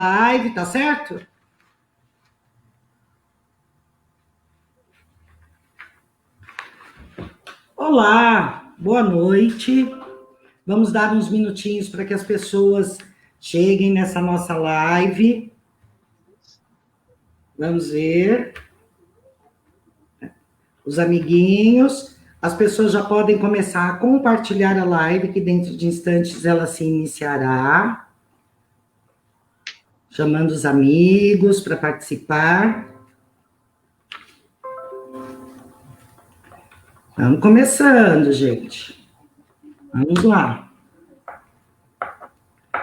Live, tá certo? Olá, boa noite. Vamos dar uns minutinhos para que as pessoas cheguem nessa nossa live. Vamos ver. Os amiguinhos. As pessoas já podem começar a compartilhar a live, que dentro de instantes ela se iniciará. Chamando os amigos para participar. Vamos começando, gente. Vamos lá.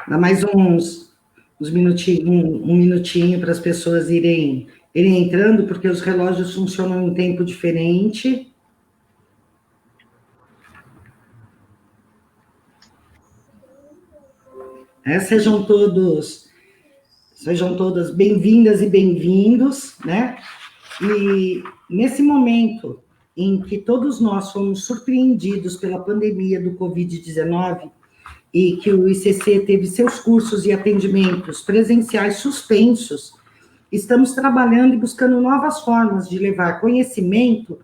Dá mais uns minutinhos, um minutinho para as pessoas irem entrando, porque os relógios funcionam em tempo diferente. Sejam todas bem-vindas e bem-vindos, né? E nesse momento em que todos nós fomos surpreendidos pela pandemia do Covid-19 e que o ICC teve seus cursos e atendimentos presenciais suspensos, estamos trabalhando e buscando novas formas de levar conhecimento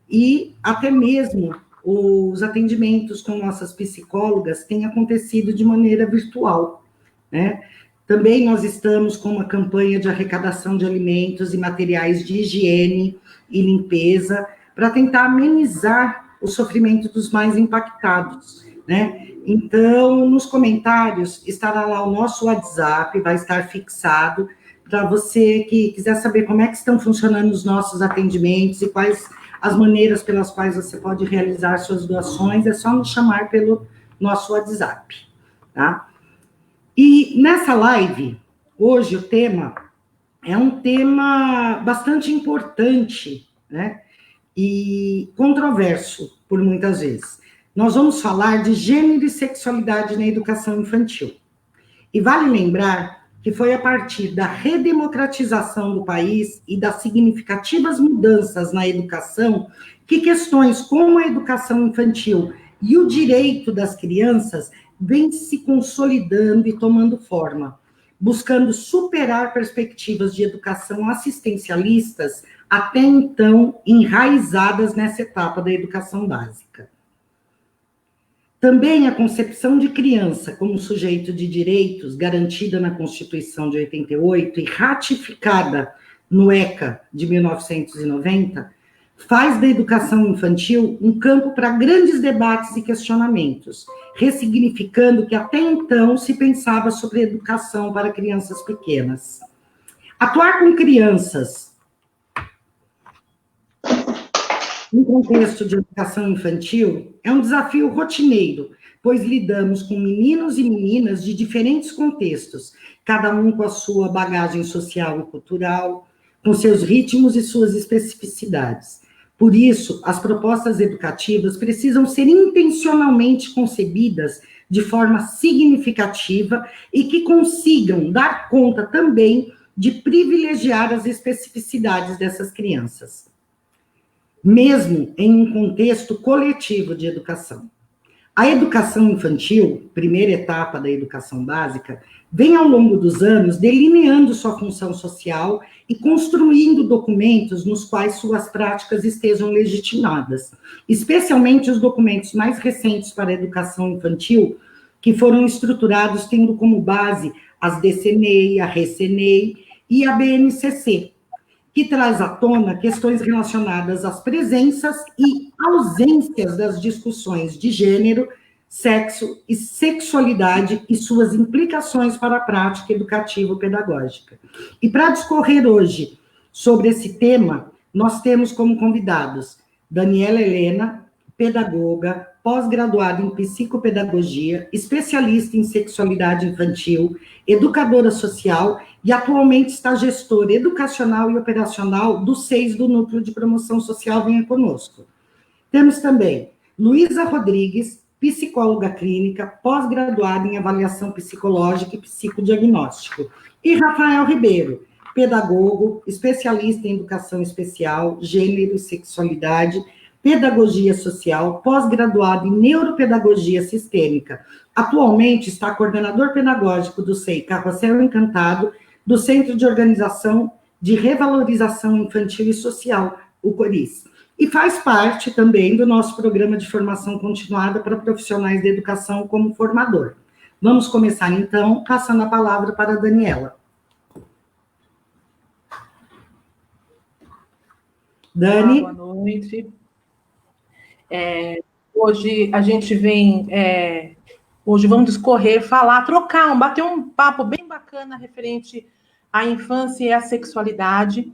e até mesmo os atendimentos com nossas psicólogas têm acontecido de maneira virtual, né? Também nós estamos com uma campanha de arrecadação de alimentos e materiais de higiene e limpeza para tentar amenizar o sofrimento dos mais impactados, né? Então, nos comentários estará lá o nosso WhatsApp, vai estar fixado para você que quiser saber como é que estão funcionando os nossos atendimentos e quais as maneiras pelas quais você pode realizar suas doações, é só nos chamar pelo nosso WhatsApp, tá? E nessa live, hoje o tema é um tema bastante importante, né? E controverso por muitas vezes. Nós vamos falar de gênero e sexualidade na educação infantil. E vale lembrar que foi a partir da redemocratização do país e das significativas mudanças na educação que questões como a educação infantil e o direito das crianças vêm se consolidando e tomando forma, buscando superar perspectivas de educação assistencialistas até então enraizadas nessa etapa da educação básica. Também a concepção de criança como sujeito de direitos, garantida na Constituição de 88 e ratificada no ECA de 1990, faz da educação infantil um campo para grandes debates e questionamentos, ressignificando o que até então se pensava sobre educação para crianças pequenas. Atuar com crianças no contexto de educação infantil é um desafio rotineiro, pois lidamos com meninos e meninas de diferentes contextos, cada um com a sua bagagem social e cultural, com seus ritmos e suas especificidades. Por isso, as propostas educativas precisam ser intencionalmente concebidas de forma significativa e que consigam dar conta também de privilegiar as especificidades dessas crianças, mesmo em um contexto coletivo de educação. A educação infantil, primeira etapa da educação básica, vem ao longo dos anos delineando sua função social e construindo documentos nos quais suas práticas estejam legitimadas, especialmente os documentos mais recentes para a educação infantil, que foram estruturados tendo como base as DCNEI, a RECNEI e a BNCC, que traz à tona questões relacionadas às presenças e ausências das discussões de gênero, sexo e sexualidade e suas implicações para a prática educativo-pedagógica. E para discorrer hoje sobre esse tema, nós temos como convidados Daniela Helena, pedagoga, pós-graduada em psicopedagogia, especialista em sexualidade infantil, educadora social e atualmente está gestora educacional e operacional do SEIS do Núcleo de Promoção Social. Venha conosco. Temos também Luísa Rodrigues, psicóloga clínica, pós-graduada em avaliação psicológica e psicodiagnóstico, e Rafael Ribeiro, pedagogo, especialista em educação especial, gênero e sexualidade, Pedagogia Social, pós-graduado em Neuropedagogia Sistêmica. Atualmente está coordenador pedagógico do SEI Carrossel Encantado, do Centro de Organização de Revalorização Infantil e Social, o CORIS. E faz parte também do nosso programa de formação continuada para profissionais de educação como formador. Vamos começar, então, passando a palavra para a Daniela. Dani. Boa noite. Hoje a gente vem... hoje vamos discorrer, falar, trocar, bater um papo bem bacana referente à infância e à sexualidade,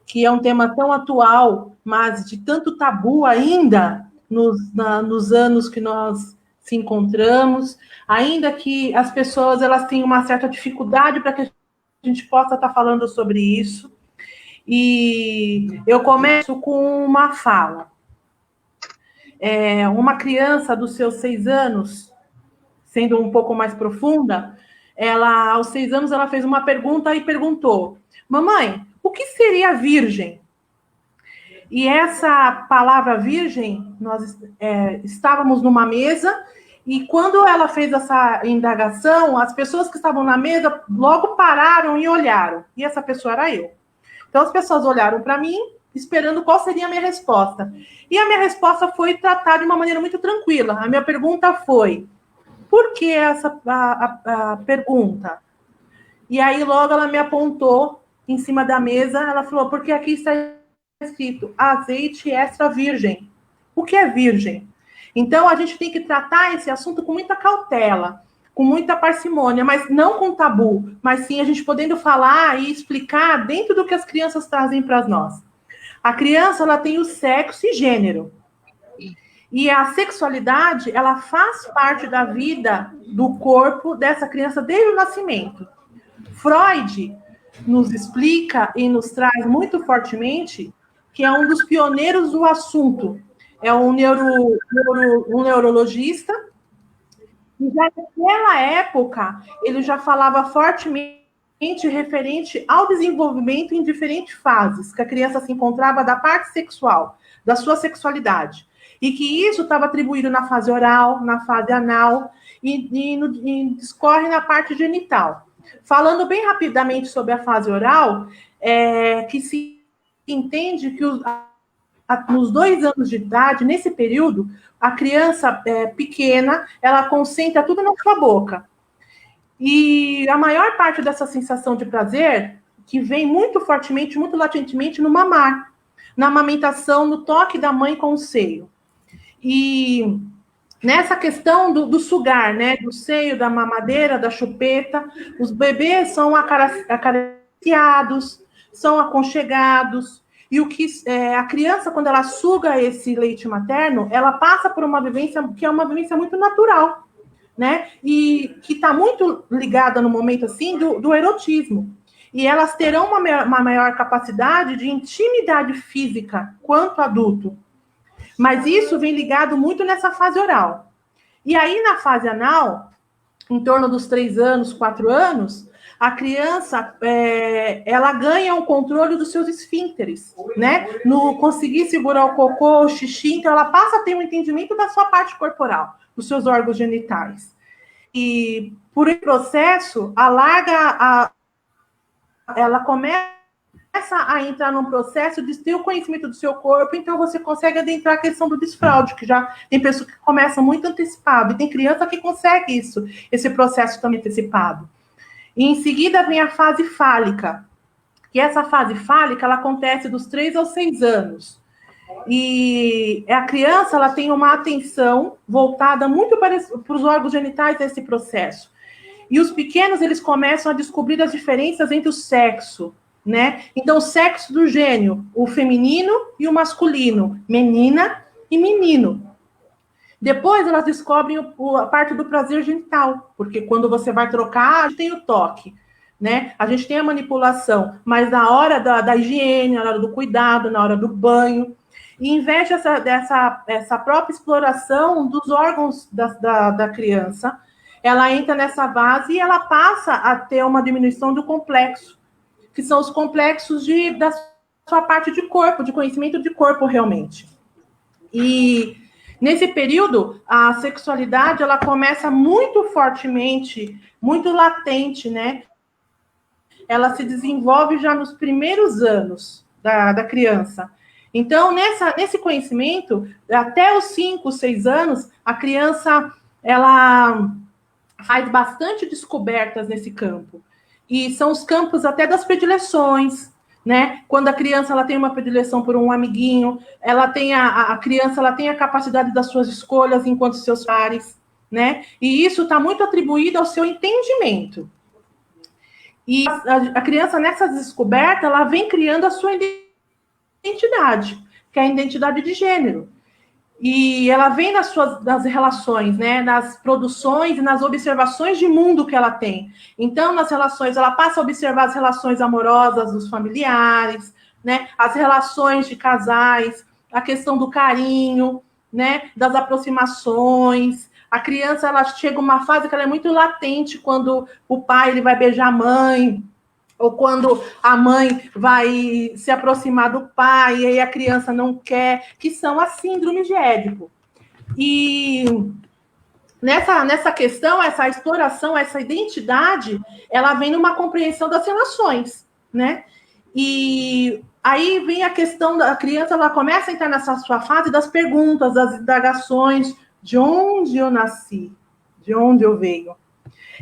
que é um tema tão atual, mas de tanto tabu ainda nos anos que nós se encontramos, ainda que as pessoas elas tenham uma certa dificuldade para que a gente possa estar falando sobre isso. E eu começo com uma fala. Uma criança dos seus 6 anos, sendo um pouco mais profunda, ela, aos 6 anos, ela fez uma pergunta e perguntou: mamãe, o que seria virgem? E essa palavra virgem, nós estávamos numa mesa, e quando ela fez essa indagação, as pessoas que estavam na mesa logo pararam e olharam. E essa pessoa era eu. Então, as pessoas olharam para mim, esperando qual seria a minha resposta. E a minha resposta foi tratada de uma maneira muito tranquila. A minha pergunta foi: por que essa a pergunta? E aí, logo, ela me apontou em cima da mesa, ela falou: porque aqui está escrito azeite extra virgem. O que é virgem? Então, a gente tem que tratar esse assunto com muita cautela, com muita parcimônia, mas não com tabu, mas sim a gente podendo falar e explicar dentro do que as crianças trazem para nós. A criança, ela tem o sexo e gênero. E a sexualidade, ela faz parte da vida, do corpo dessa criança desde o nascimento. Freud nos explica e nos traz muito fortemente que é um dos pioneiros do assunto. É um neurologista. E já naquela época, ele já falava fortemente referente ao desenvolvimento em diferentes fases, que a criança se encontrava da parte sexual, da sua sexualidade. E que isso estava atribuído na fase oral, na fase anal, e discorre na parte genital. Falando bem rapidamente sobre a fase oral, que se entende que nos 2 anos de idade, nesse período, a criança pequena, ela concentra tudo na sua boca. E a maior parte dessa sensação de prazer, que vem muito fortemente, muito latentemente no mamar, na amamentação, no toque da mãe com o seio. E nessa questão do sugar, né, do seio, da mamadeira, da chupeta, os bebês são acariciados, são aconchegados. E o que a criança, quando ela suga esse leite materno, ela passa por uma vivência que é uma vivência muito natural, né? E que está muito ligada no momento assim do erotismo. E elas terão uma maior capacidade de intimidade física quanto adulto. Mas isso vem ligado muito nessa fase oral. E aí, na fase anal, em torno dos 3 anos, 4 anos, a criança, ela ganha o controle dos seus esfíncteres, né? No conseguir segurar o cocô, o xixi, então ela passa a ter um entendimento da sua parte corporal, dos seus órgãos genitais. E, por esse processo, ela começa a entrar num processo de ter o conhecimento do seu corpo, então você consegue adentrar a questão do desfraude, que já tem pessoas que começam muito antecipado, e tem criança que consegue isso, esse processo também antecipado. E em seguida vem a fase fálica, que essa fase fálica, ela acontece dos 3 aos 6 anos. E a criança, ela tem uma atenção voltada muito para os órgãos genitais desse processo. E os pequenos, eles começam a descobrir as diferenças entre o sexo, né? Então, o sexo do gênio, o feminino e o masculino, menina e menino. Depois, elas descobrem a parte do prazer genital, porque quando você vai trocar, a gente tem o toque, né? A gente tem a manipulação, mas na hora da higiene, na hora do cuidado, na hora do banho, e em vez dessa própria exploração dos órgãos da criança, ela entra nessa base e ela passa a ter uma diminuição do complexo, que são os complexos da sua parte de corpo, de conhecimento de corpo realmente. E nesse período, a sexualidade, ela começa muito fortemente, muito latente, né? Ela se desenvolve já nos primeiros anos da criança. Então, nesse conhecimento, até os 5, 6 anos, a criança, ela faz bastante descobertas nesse campo. E são os campos até das predileções, né? Quando a criança ela tem uma predileção por um amiguinho, ela tem a criança ela tem a capacidade das suas escolhas enquanto seus pares, né? E isso está muito atribuído ao seu entendimento. E a criança, nessas descobertas, ela vem criando a sua identidade, que é a identidade de gênero. E ela vem nas relações, né, nas produções e nas observações de mundo que ela tem. Então, nas relações, ela passa a observar as relações amorosas dos familiares, né, as relações de casais, a questão do carinho, né, das aproximações. A criança, ela chega a uma fase que ela é muito latente, quando o pai ele vai beijar a mãe, ou quando a mãe vai se aproximar do pai e aí a criança não quer, que são as síndromes de Édipo. E nessa questão, essa exploração, essa identidade, ela vem numa compreensão das relações, né? E aí vem a questão da criança, ela começa a entrar nessa sua fase das perguntas, das indagações, de onde eu nasci, de onde eu venho.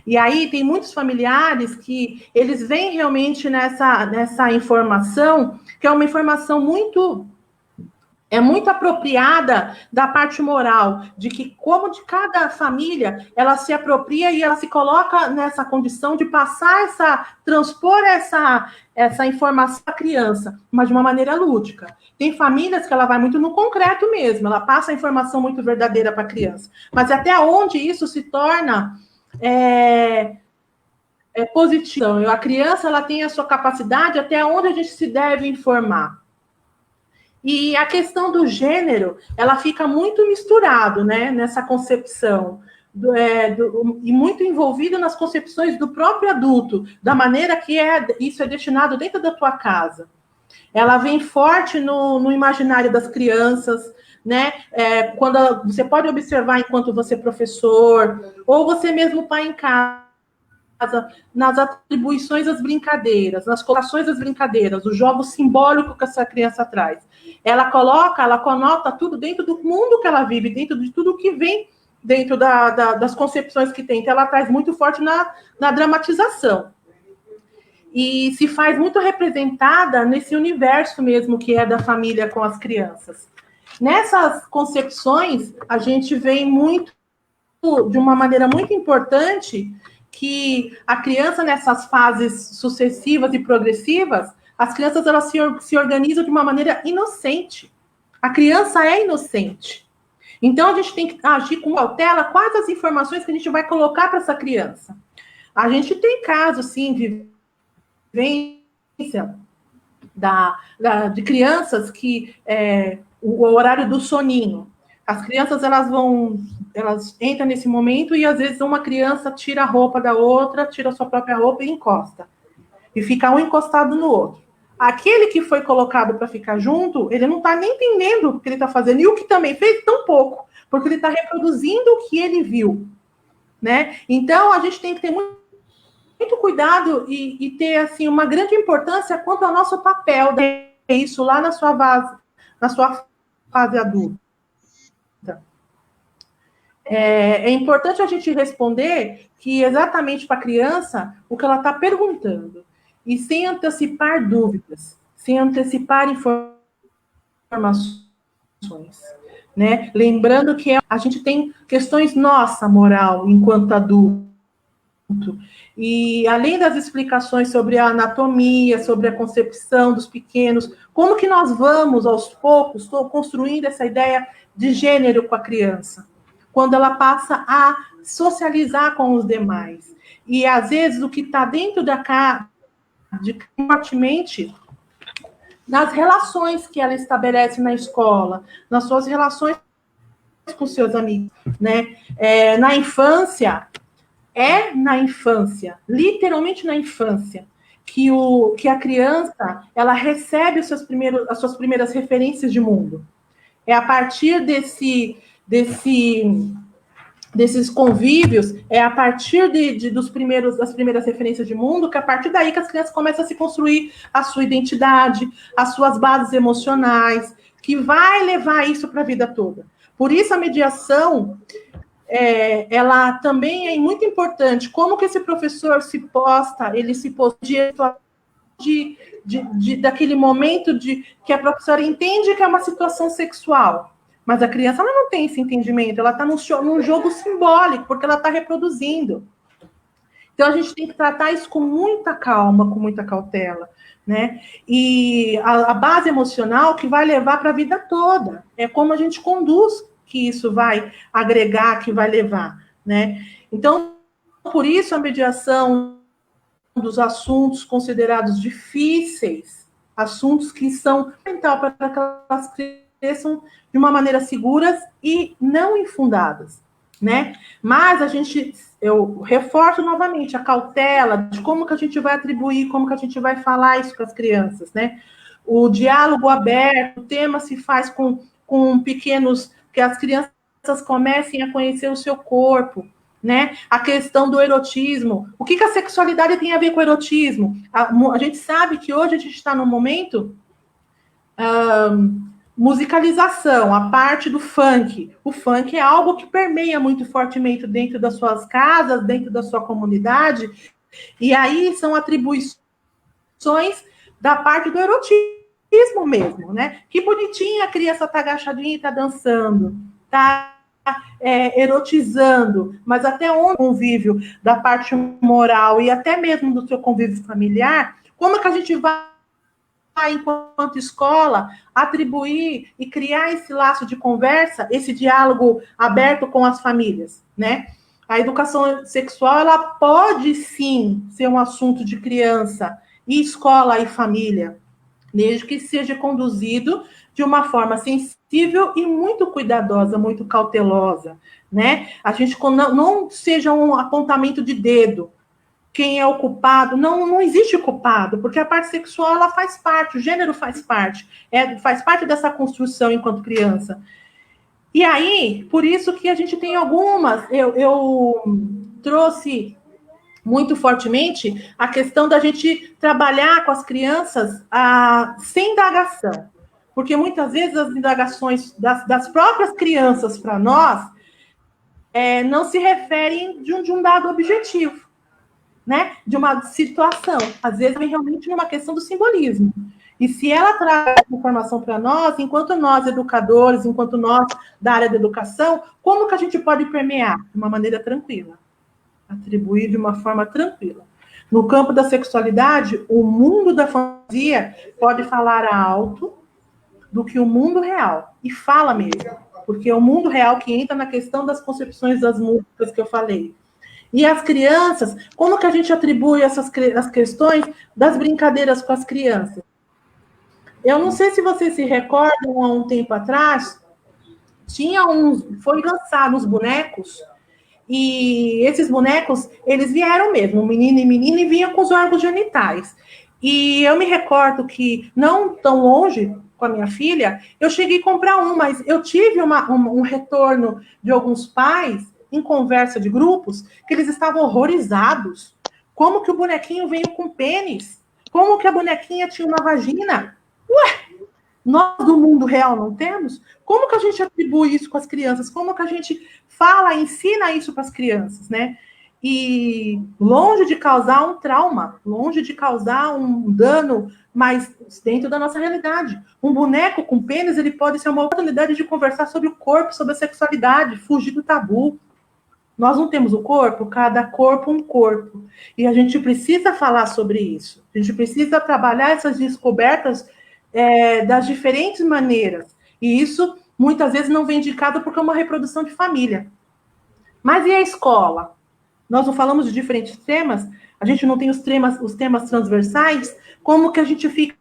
E aí tem muitos familiares que eles vêm realmente nessa informação, que é uma informação muito apropriada da parte moral, de que como de cada família, ela se apropria e ela se coloca nessa condição de transpor essa informação à criança, mas de uma maneira lúdica. Tem famílias que ela vai muito no concreto mesmo, ela passa a informação muito verdadeira para a criança. Mas até onde isso se torna positivo. A criança ela tem a sua capacidade até onde a gente se deve informar. E a questão do gênero, ela fica muito misturado, né, nessa concepção, e muito envolvido nas concepções do próprio adulto, da maneira que isso é destinado dentro da tua casa. Ela vem forte no imaginário das crianças, né? Quando você pode observar enquanto você é professor, ou você mesmo pai em casa, nas atribuições às brincadeiras, nas colocações das brincadeiras, o jogo simbólico que essa criança traz. Ela conota tudo dentro do mundo que ela vive, dentro de tudo que vem dentro das concepções que tem. Então, ela traz muito forte na dramatização. E se faz muito representada nesse universo mesmo que é da família com as crianças. Nessas concepções, a gente vê muito, de uma maneira muito importante, que a criança, nessas fases sucessivas e progressivas, as crianças elas se organizam de uma maneira inocente. A criança é inocente. Então, a gente tem que agir com cautela quais as informações que a gente vai colocar para essa criança. A gente tem casos, sim, de vivência de crianças que o horário do soninho. As crianças elas entram nesse momento e às vezes uma criança tira a roupa da outra, tira a sua própria roupa e encosta. E fica um encostado no outro. Aquele que foi colocado para ficar junto, ele não está nem entendendo o que ele está fazendo. E o que também fez, tão pouco, porque ele está reproduzindo o que ele viu. Né? Então, a gente tem que ter muito cuidado e ter assim, uma grande importância quanto ao nosso papel isso lá na sua fase adulta. É importante a gente responder que exatamente para a criança o que ela está perguntando. E sem antecipar dúvidas, sem antecipar informações. Né? Lembrando que a gente tem questões nossa moral enquanto adulto. E além das explicações sobre a anatomia, sobre a concepção dos pequenos, como que nós vamos, aos poucos, construindo essa ideia de gênero com a criança, quando ela passa a socializar com os demais. E, às vezes, o que está dentro da casa, fortemente, nas relações que ela estabelece na escola, nas suas relações com seus amigos, né? Na infância, literalmente na infância, que a criança ela recebe as suas primeiras referências de mundo. É a partir desses convívios, é a partir das primeiras referências de mundo, que a partir daí que as crianças começam a se construir a sua identidade, as suas bases emocionais, que vai levar isso para a vida toda. Por isso a mediação, ela também é muito importante. Como que esse professor ele se posta daquele momento que a professora entende que é uma situação sexual. Mas a criança ela não tem esse entendimento, ela está num jogo simbólico, porque ela está reproduzindo. Então, a gente tem que tratar isso com muita calma, com muita cautela, né? E a base emocional que vai levar para a vida toda. É como a gente conduz que isso vai agregar, que vai levar, né? Então, por isso, a mediação dos assuntos considerados difíceis, assuntos que são fundamentais para que elas cresçam de uma maneira seguras e não infundadas, né? Mas eu reforço novamente a cautela de como que a gente vai atribuir, como que a gente vai falar isso com as crianças, né? O diálogo aberto, o tema se faz com pequenos, que as crianças comecem a conhecer o seu corpo, né? A questão do erotismo. O que a sexualidade tem a ver com o erotismo? A gente sabe que hoje a gente está num momento musicalização, a parte do funk. O funk é algo que permeia muito fortemente dentro das suas casas, dentro da sua comunidade, e aí são atribuições da parte do erotismo mesmo, né? Que bonitinha a criança tá agachadinha e tá dançando, tá erotizando, mas até onde o convívio da parte moral e até mesmo do seu convívio familiar, como é que a gente vai, enquanto escola, atribuir e criar esse laço de conversa, esse diálogo aberto com as famílias, né? A educação sexual, ela pode, sim, ser um assunto de criança, e escola e família, desde que seja conduzido de uma forma sensível e muito cuidadosa, muito cautelosa, né? A gente não seja um apontamento de dedo, quem é o culpado, não existe culpado, porque a parte sexual, ela faz parte, o gênero faz parte dessa construção enquanto criança. E aí, por isso que a gente tem algumas, eu trouxe muito fortemente a questão da gente trabalhar com as crianças sem indagação, porque muitas vezes as indagações das próprias crianças para nós não se referem de um dado objetivo, né? De uma situação, às vezes vem realmente numa questão do simbolismo. E se ela traz informação para nós, enquanto nós educadores, enquanto nós da área da educação, como que a gente pode permear de uma maneira tranquila? Atribuir de uma forma tranquila. No campo da sexualidade, o mundo da fantasia pode falar alto do que o mundo real. E fala mesmo, porque é o mundo real que entra na questão das concepções das músicas que eu falei. E as crianças, como que a gente atribui as questões das brincadeiras com as crianças? Eu não sei se vocês se recordam, há um tempo atrás, foi lançado uns bonecos, e esses bonecos, eles vieram mesmo, menino e menina, e vinham com os órgãos genitais. E eu me recordo que, não tão longe, com a minha filha, eu cheguei a comprar mas eu tive um retorno de alguns pais, em conversa de grupos, que eles estavam horrorizados. Como que o bonequinho veio com pênis? Como que a bonequinha tinha uma vagina? Ué, nós do mundo real não temos? Como que a gente atribui isso com as crianças? Como que a gente ensina isso para as crianças, né? E longe de causar um trauma, longe de causar um dano, mas dentro da nossa realidade. Um boneco com pênis, ele pode ser uma oportunidade de conversar sobre o corpo, sobre a sexualidade, fugir do tabu. Nós não temos o corpo, cada corpo um corpo. E a gente precisa falar sobre isso. A gente precisa trabalhar essas descobertas das diferentes maneiras. E isso, muitas vezes, não vem indicado porque é uma reprodução de família. Mas e a escola? Nós não falamos de diferentes temas? A gente não tem os temas transversais? Como que a gente fica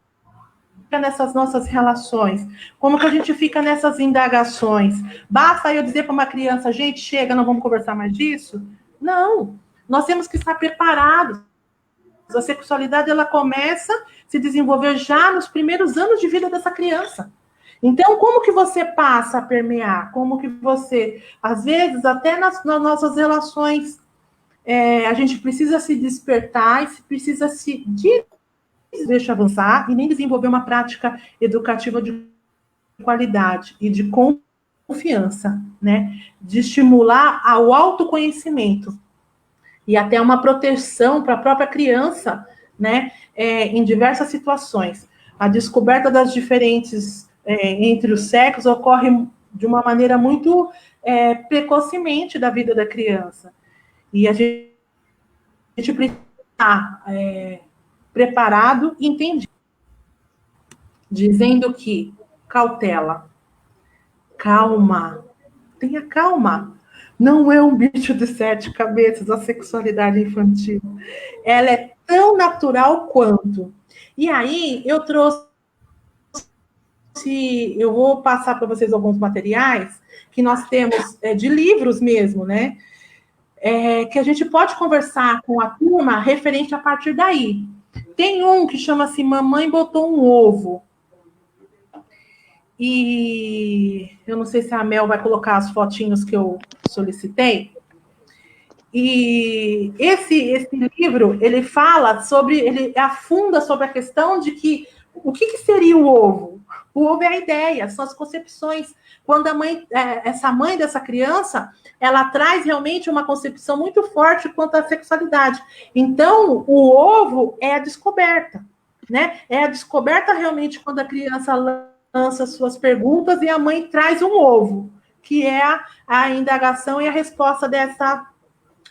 nessas nossas relações? Como que a gente fica nessas indagações? Basta eu dizer para uma criança, gente, chega, não vamos conversar mais disso? Não, nós temos que estar preparados. A sexualidade, ela começa a se desenvolver já nos primeiros anos de vida dessa criança. Então, como que você passa a permear? Como que você, às vezes, até nas nossas relações, a gente precisa se despertar e precisa se deixa avançar e nem desenvolver uma prática educativa de qualidade e de confiança, né? De estimular ao autoconhecimento e até uma proteção para a própria criança, né? Em diversas situações. A descoberta das diferentes entre os sexos ocorre de uma maneira muito precocemente da vida da criança. E a gente precisa estar preparado e entendido. Dizendo que cautela, calma, tenha calma. Não é um bicho de 7 cabeças a sexualidade infantil. Ela é tão natural quanto. E aí, eu vou passar para vocês alguns materiais que nós temos de livros mesmo, né? Que a gente pode conversar com a turma referente a partir daí. Tem um que chama-se Mamãe Botou um Ovo. E eu não sei se a Mel vai colocar as fotinhos que eu solicitei. E esse livro, ele fala sobre, ele afunda sobre a questão de que o que seria o ovo? O ovo é a ideia, são as concepções. Quando essa mãe dessa criança, ela traz realmente uma concepção muito forte quanto à sexualidade. Então, o ovo é a descoberta, né? É a descoberta realmente quando a criança lança suas perguntas e a mãe traz um ovo, que é a indagação e a resposta dessa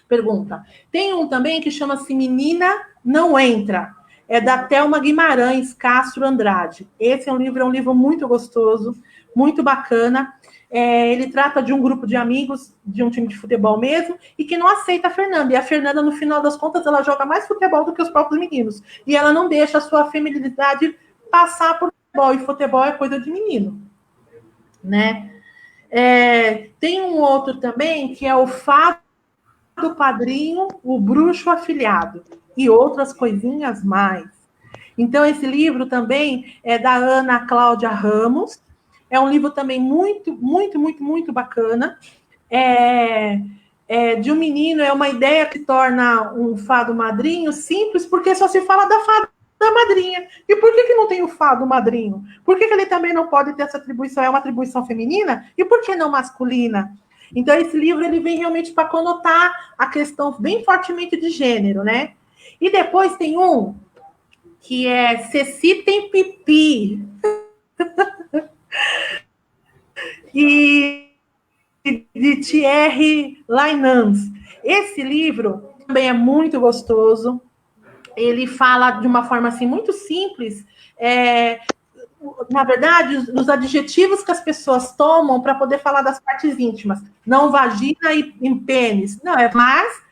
pergunta. Tem um também que chama-se Menina Não Entra. É da Thelma Guimarães Castro Andrade. Esse é um livro muito gostoso, muito bacana. Ele trata de um grupo de amigos, de um time de futebol mesmo, e que não aceita a Fernanda. E a Fernanda, no final das contas, ela joga mais futebol do que os próprios meninos. E ela não deixa a sua feminilidade passar por futebol. E futebol é coisa de menino, né? Tem um outro também, que é o Fado do Padrinho, o Bruxo Afilhado. E outras coisinhas mais. Então, esse livro também é da Ana Cláudia Ramos. É um livro também muito, muito, muito, muito bacana. De um menino, é uma ideia que torna um fado madrinho simples, porque só se fala da fada da madrinha. E por que não tem o fado madrinho? Por que ele também não pode ter essa atribuição? É uma atribuição feminina? E por que não masculina? Então, esse livro ele vem realmente para conotar a questão bem fortemente de gênero, né? E depois tem um que é Ceci Tem Pipi. E de Thierry Lainans. Esse livro também é muito gostoso. Ele fala de uma forma assim muito simples, na verdade, os adjetivos que as pessoas tomam para poder falar das partes íntimas. Não vagina e pênis. Não, é mais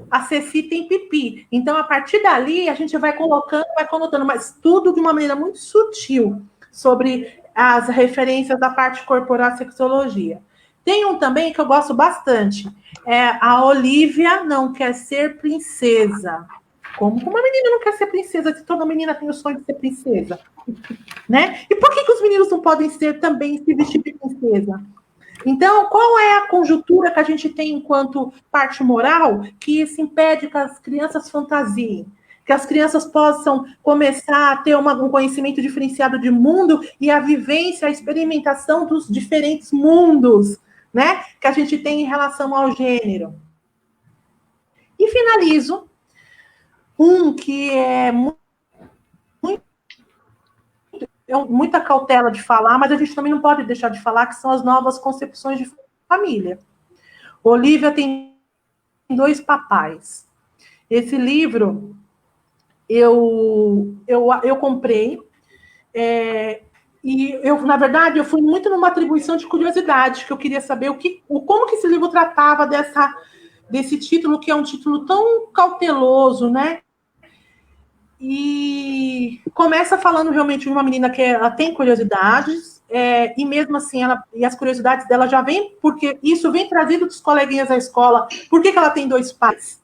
a Ceci tem pipi. Então, a partir dali, a gente vai colocando, vai conotando, mas tudo de uma maneira muito sutil sobre as referências da parte corporal da sexologia. Tem um também que eu gosto bastante. A Olivia Não Quer Ser Princesa. Como uma menina não quer ser princesa se toda menina tem o sonho de ser princesa? Né? E por que os meninos não podem ser também se vestir de princesa? Então, qual é a conjuntura que a gente tem enquanto parte moral que isso impede que as crianças fantasiem? Que as crianças possam começar a ter um conhecimento diferenciado de mundo e a vivência, a experimentação dos diferentes mundos, né? Que a gente tem em relação ao gênero. E finalizo que é muita cautela de falar, mas a gente também não pode deixar de falar, que são as novas concepções de família. Olivia tem 2 papais. Esse livro eu comprei, e na verdade, eu fui muito numa atribuição de curiosidade, que eu queria saber como que esse livro tratava desse título, que é um título tão cauteloso, né? E começa falando realmente de uma menina que ela tem curiosidades, e mesmo assim, e as curiosidades dela já vêm, porque isso vem trazido dos coleguinhas da escola. Por que ela tem 2 pais?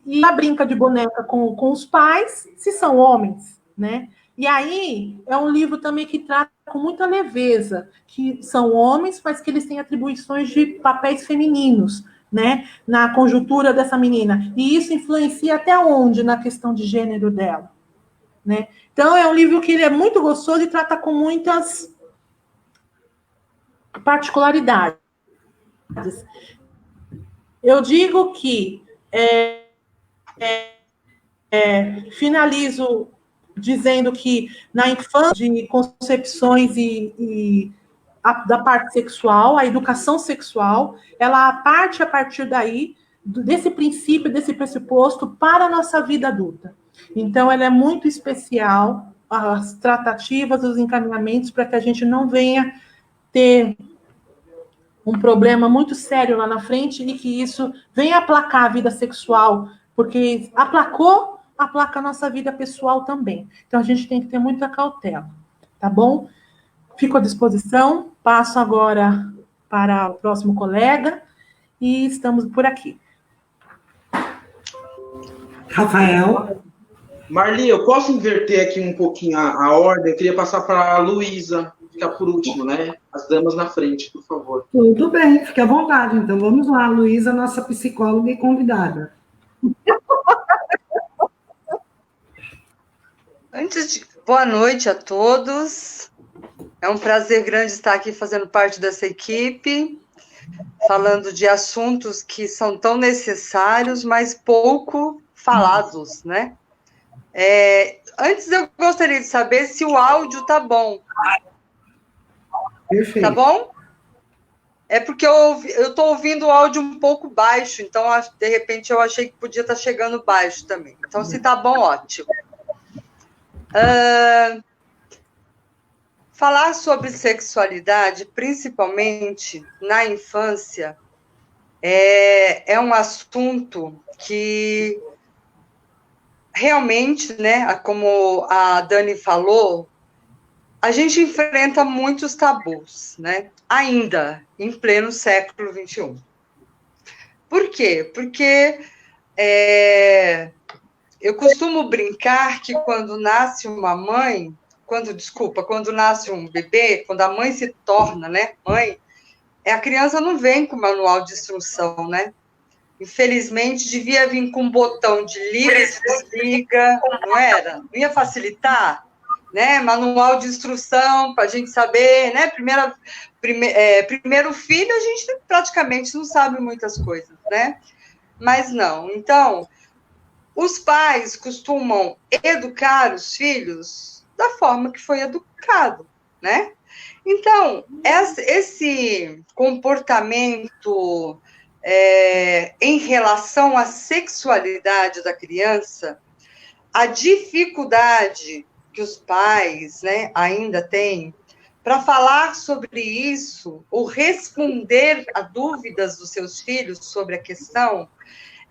E ela brinca de boneca com os pais, se são homens, né? E aí é um livro também que trata com muita leveza, que são homens, mas que eles têm atribuições de papéis femininos, né, na conjuntura dessa menina. E isso influencia até onde na questão de gênero dela, né? Então é um livro que ele é muito gostoso e trata com muitas particularidades. Eu digo que finalizo dizendo que na infância, de concepções da parte sexual, a educação sexual, ela parte a partir daí, desse princípio, desse pressuposto, para a nossa vida adulta. Então, ela é muito especial, as tratativas, os encaminhamentos, para que a gente não venha ter um problema muito sério lá na frente e que isso venha aplacar a vida sexual, porque aplacou, aplaca a nossa vida pessoal também. Então, a gente tem que ter muita cautela, tá bom? Fico à disposição, passo agora para o próximo colega e estamos por aqui. Rafael. Marli, eu posso inverter aqui um pouquinho a ordem? Eu queria passar para a Luísa, ficar por último, né? As damas na frente, por favor. Tudo bem, fique à vontade. Então, vamos lá, Luísa, nossa psicóloga e convidada. Boa noite a todos. É um prazer grande estar aqui fazendo parte dessa equipe, falando de assuntos que são tão necessários, mas pouco falados, né? Antes eu gostaria de saber se o áudio tá bom. Perfeito. Tá bom? É porque eu estou ouvindo o áudio um pouco baixo, então, de repente, eu achei que podia estar chegando baixo também. Então, se tá bom, ótimo. Falar sobre sexualidade, principalmente na infância, é um assunto que realmente, né, como a Dani falou, a gente enfrenta muitos tabus, né? Ainda em pleno século XXI. Por quê? Porque eu costumo brincar que quando nasce uma mãe, quando nasce um bebê, quando a mãe se torna, né, mãe, a criança não vem com manual de instrução, né? Infelizmente, devia vir com um botão de liga e desliga, não era? Não ia facilitar? Né? Manual de instrução para a gente saber, né? Primeiro filho, a gente praticamente não sabe muitas coisas, né? Mas não. Então, os pais costumam educar os filhos da forma que foi educado, né? Então, esse comportamento em relação à sexualidade da criança, a dificuldade que os pais, né, ainda têm para falar sobre isso ou responder a dúvidas dos seus filhos sobre a questão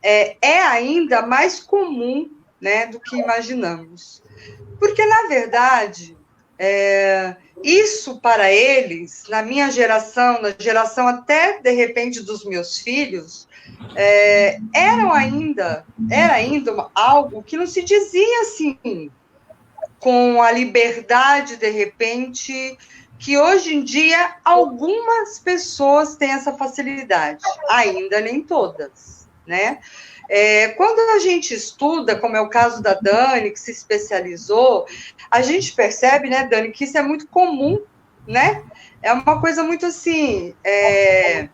é ainda mais comum, né, do que imaginamos. Porque, na verdade, isso para eles, na minha geração, na geração até, de repente, dos meus filhos, era ainda algo que não se dizia assim, com a liberdade, de repente, que hoje em dia algumas pessoas têm essa facilidade, ainda nem todas, né? Quando a gente estuda, como é o caso da Dani, que se especializou, a gente percebe, né, Dani, que isso é muito comum, né? É uma coisa muito assim... É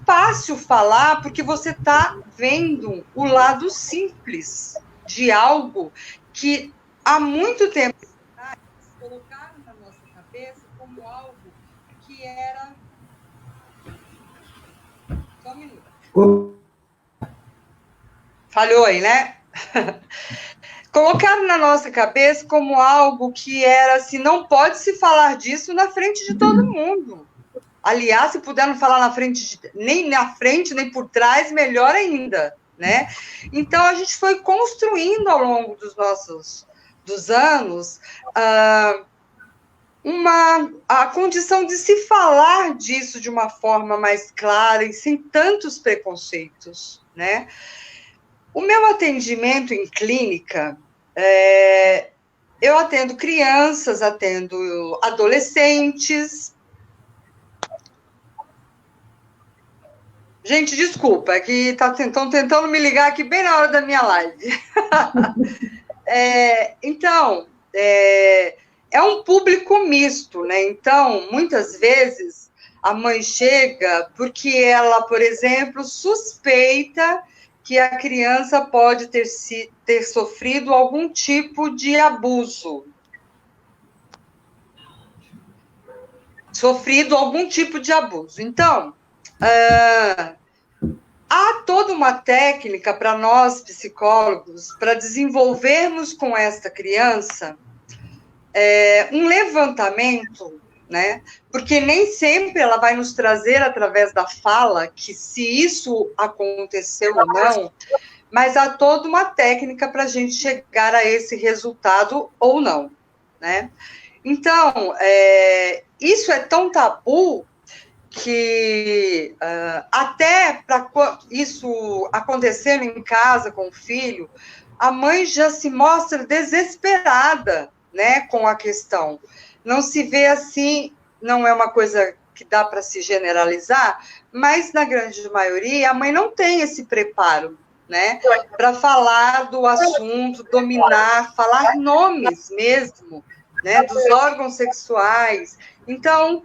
fácil falar porque você está vendo o lado simples de algo que há muito tempo atrás colocaram na nossa cabeça como algo que era... Só um minuto. Falhou aí, né? Colocaram na nossa cabeça como algo que era assim, não pode se falar disso na frente de todo mundo. Aliás, se puder não falar na frente, nem na frente, nem por trás, melhor ainda, né? Então, a gente foi construindo ao longo dos anos a condição de se falar disso de uma forma mais clara e sem tantos preconceitos, né? O meu atendimento em clínica, eu atendo crianças, atendo adolescentes. Gente, desculpa, é que estão tentando me ligar aqui bem na hora da minha live. Então, é um público misto, né? Então, muitas vezes, a mãe chega porque ela, por exemplo, suspeita que a criança pode ter sofrido algum tipo de abuso. Então, há toda uma técnica para nós, psicólogos, para desenvolvermos com esta criança um levantamento, né? Porque nem sempre ela vai nos trazer através da fala que se isso aconteceu ou não, mas há toda uma técnica para a gente chegar a esse resultado ou não, né? Então, isso é tão tabu que até para isso acontecendo em casa com o filho, a mãe já se mostra desesperada, né, com a questão. Não se vê assim, não é uma coisa que dá para se generalizar, mas na grande maioria a mãe não tem esse preparo, né, para falar do assunto, dominar, falar nomes mesmo, né, dos órgãos sexuais. Então,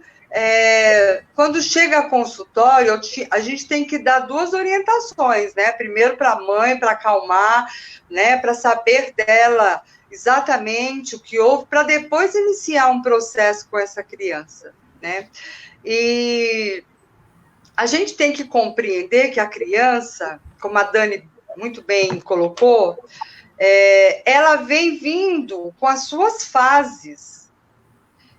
quando chega a consultório, a gente tem que dar duas orientações, né? Primeiro para a mãe, para acalmar, né? Para saber dela exatamente o que houve, para depois iniciar um processo com essa criança, né? E a gente tem que compreender que a criança, como a Dani muito bem colocou, ela vem vindo com as suas fases.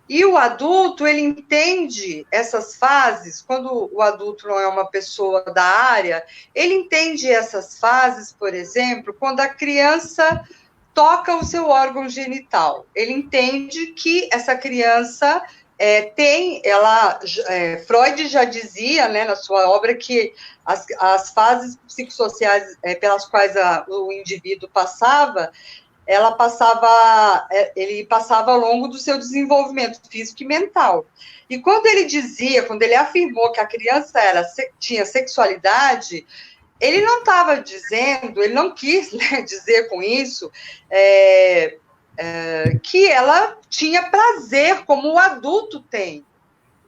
E o adulto, ele entende essas fases, quando o adulto não é uma pessoa da área, ele entende essas fases, por exemplo, quando a criança toca o seu órgão genital. Ele entende que essa criança Freud já dizia, né, na sua obra, que as fases psicossociais pelas quais o indivíduo passava, ele passava ao longo do seu desenvolvimento físico e mental. E quando ele afirmou que a criança tinha sexualidade, ele não estava dizendo, ele não quis, né, dizer com isso que ela tinha prazer, como o adulto tem,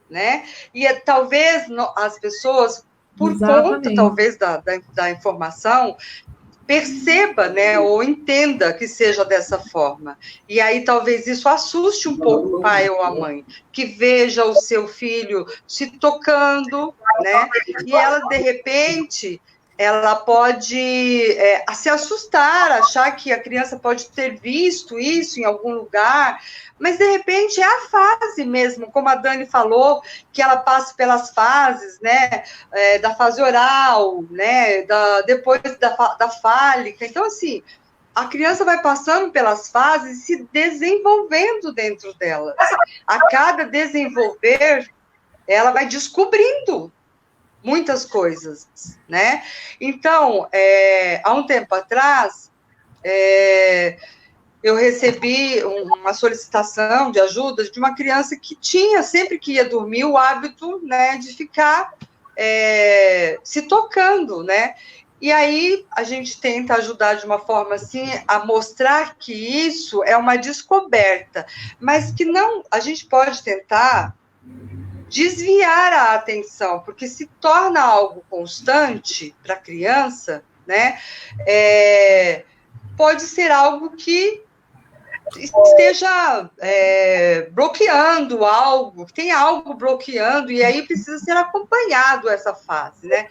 né? E talvez as pessoas, por conta, talvez, da informação, perceba, né, ou entenda que seja dessa forma. E aí talvez isso assuste um pouco o pai ou a mãe, que veja o seu filho se tocando, né, e ela, de repente, ela pode se assustar, achar que a criança pode ter visto isso em algum lugar, mas, de repente, é a fase mesmo, como a Dani falou, que ela passa pelas fases, né, da fase oral, né, depois da fálica. Então, assim, a criança vai passando pelas fases e se desenvolvendo dentro delas. A cada desenvolver, ela vai descobrindo muitas coisas, né? Então, há um tempo atrás, eu recebi uma solicitação de ajuda de uma criança que tinha, sempre que ia dormir, o hábito, né, de ficar se tocando, né? E aí a gente tenta ajudar de uma forma assim a mostrar que isso é uma descoberta, mas que não, a gente pode tentar desviar a atenção, porque se torna algo constante para a criança, né? Pode ser algo que esteja bloqueando algo, tem algo bloqueando, e aí precisa ser acompanhado essa fase, né?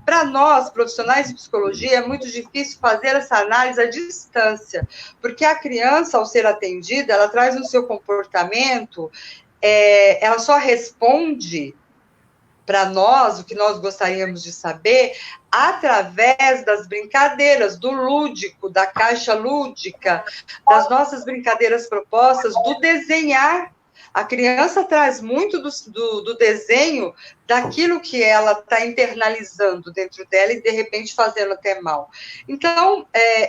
Para nós, profissionais de psicologia, é muito difícil fazer essa análise à distância, porque a criança, ao ser atendida, ela traz no seu comportamento, ela só responde para nós o que nós gostaríamos de saber através das brincadeiras, do lúdico, da caixa lúdica, das nossas brincadeiras propostas, do desenhar. A criança traz muito do desenho, daquilo que ela está internalizando dentro dela e, de repente, fazendo até mal. Então,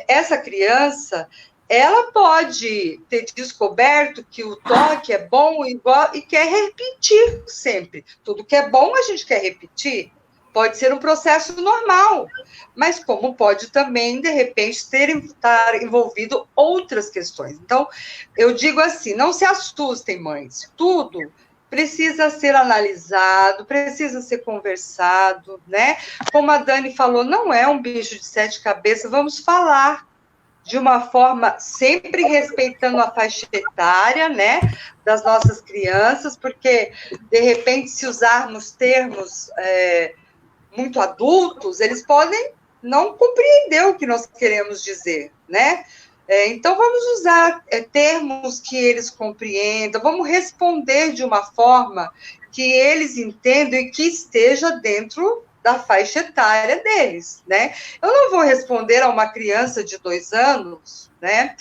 essa criança, ela pode ter descoberto que o toque é bom e quer repetir sempre. Tudo que é bom a gente quer repetir. Pode ser um processo normal, mas como pode também, de repente, estar envolvido outras questões. Então, eu digo assim, não se assustem, mães. Tudo precisa ser analisado, precisa ser conversado, né? Como a Dani falou, não é um bicho de 7 cabeças, vamos falar de uma forma sempre respeitando a faixa etária, né, das nossas crianças, porque, de repente, se usarmos termos muito adultos, eles podem não compreender o que nós queremos dizer, né? Então, vamos usar termos que eles compreendam, vamos responder de uma forma que eles entendam e que esteja dentro da faixa etária deles, né? Eu não vou responder a uma criança de 2 anos, né?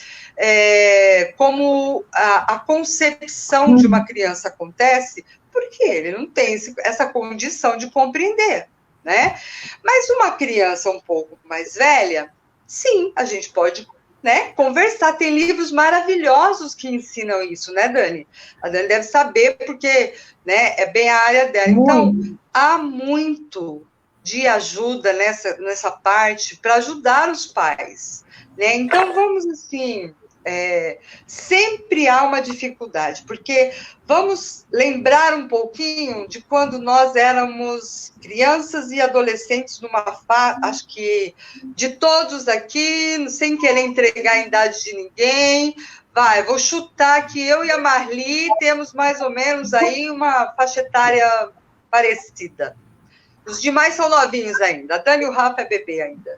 Como a concepção de uma criança acontece, porque ele não tem essa condição de compreender, né? Mas uma criança um pouco mais velha, sim, a gente pode, né, conversar. Tem livros maravilhosos que ensinam isso, né, Dani? A Dani deve saber, porque, né, é bem a área dela. Então, há muito de ajuda nessa parte para ajudar os pais, né? Então, vamos assim, sempre há uma dificuldade, porque vamos lembrar um pouquinho de quando nós éramos crianças e adolescentes acho que de todos aqui, sem querer entregar a idade de ninguém, vou chutar que eu e a Marli temos mais ou menos aí uma faixa etária parecida. Os demais são novinhos ainda, a Dani e o Rafa é bebê ainda.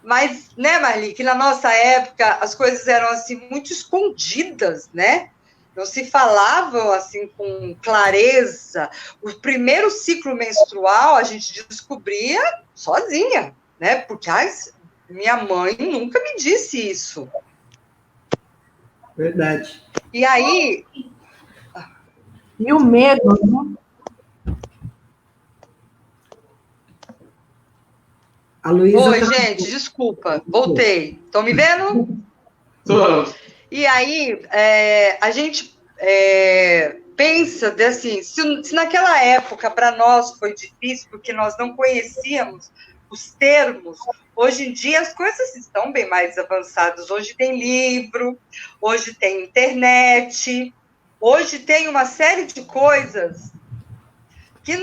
Mas, né, Marli, que na nossa época as coisas eram, assim, muito escondidas, né? Não se falavam, assim, com clareza. O primeiro ciclo menstrual a gente descobria sozinha, né? Porque minha mãe nunca me disse isso. Verdade. E aí... E o medo, né? A Luísa Oi, gente, desculpa, voltei. Estão me vendo? Tô. E aí, a gente pensa, assim, se naquela época para nós foi difícil, porque nós não conhecíamos os termos, hoje em dia as coisas estão bem mais avançadas. Hoje tem livro, hoje tem internet, hoje tem uma série de coisas que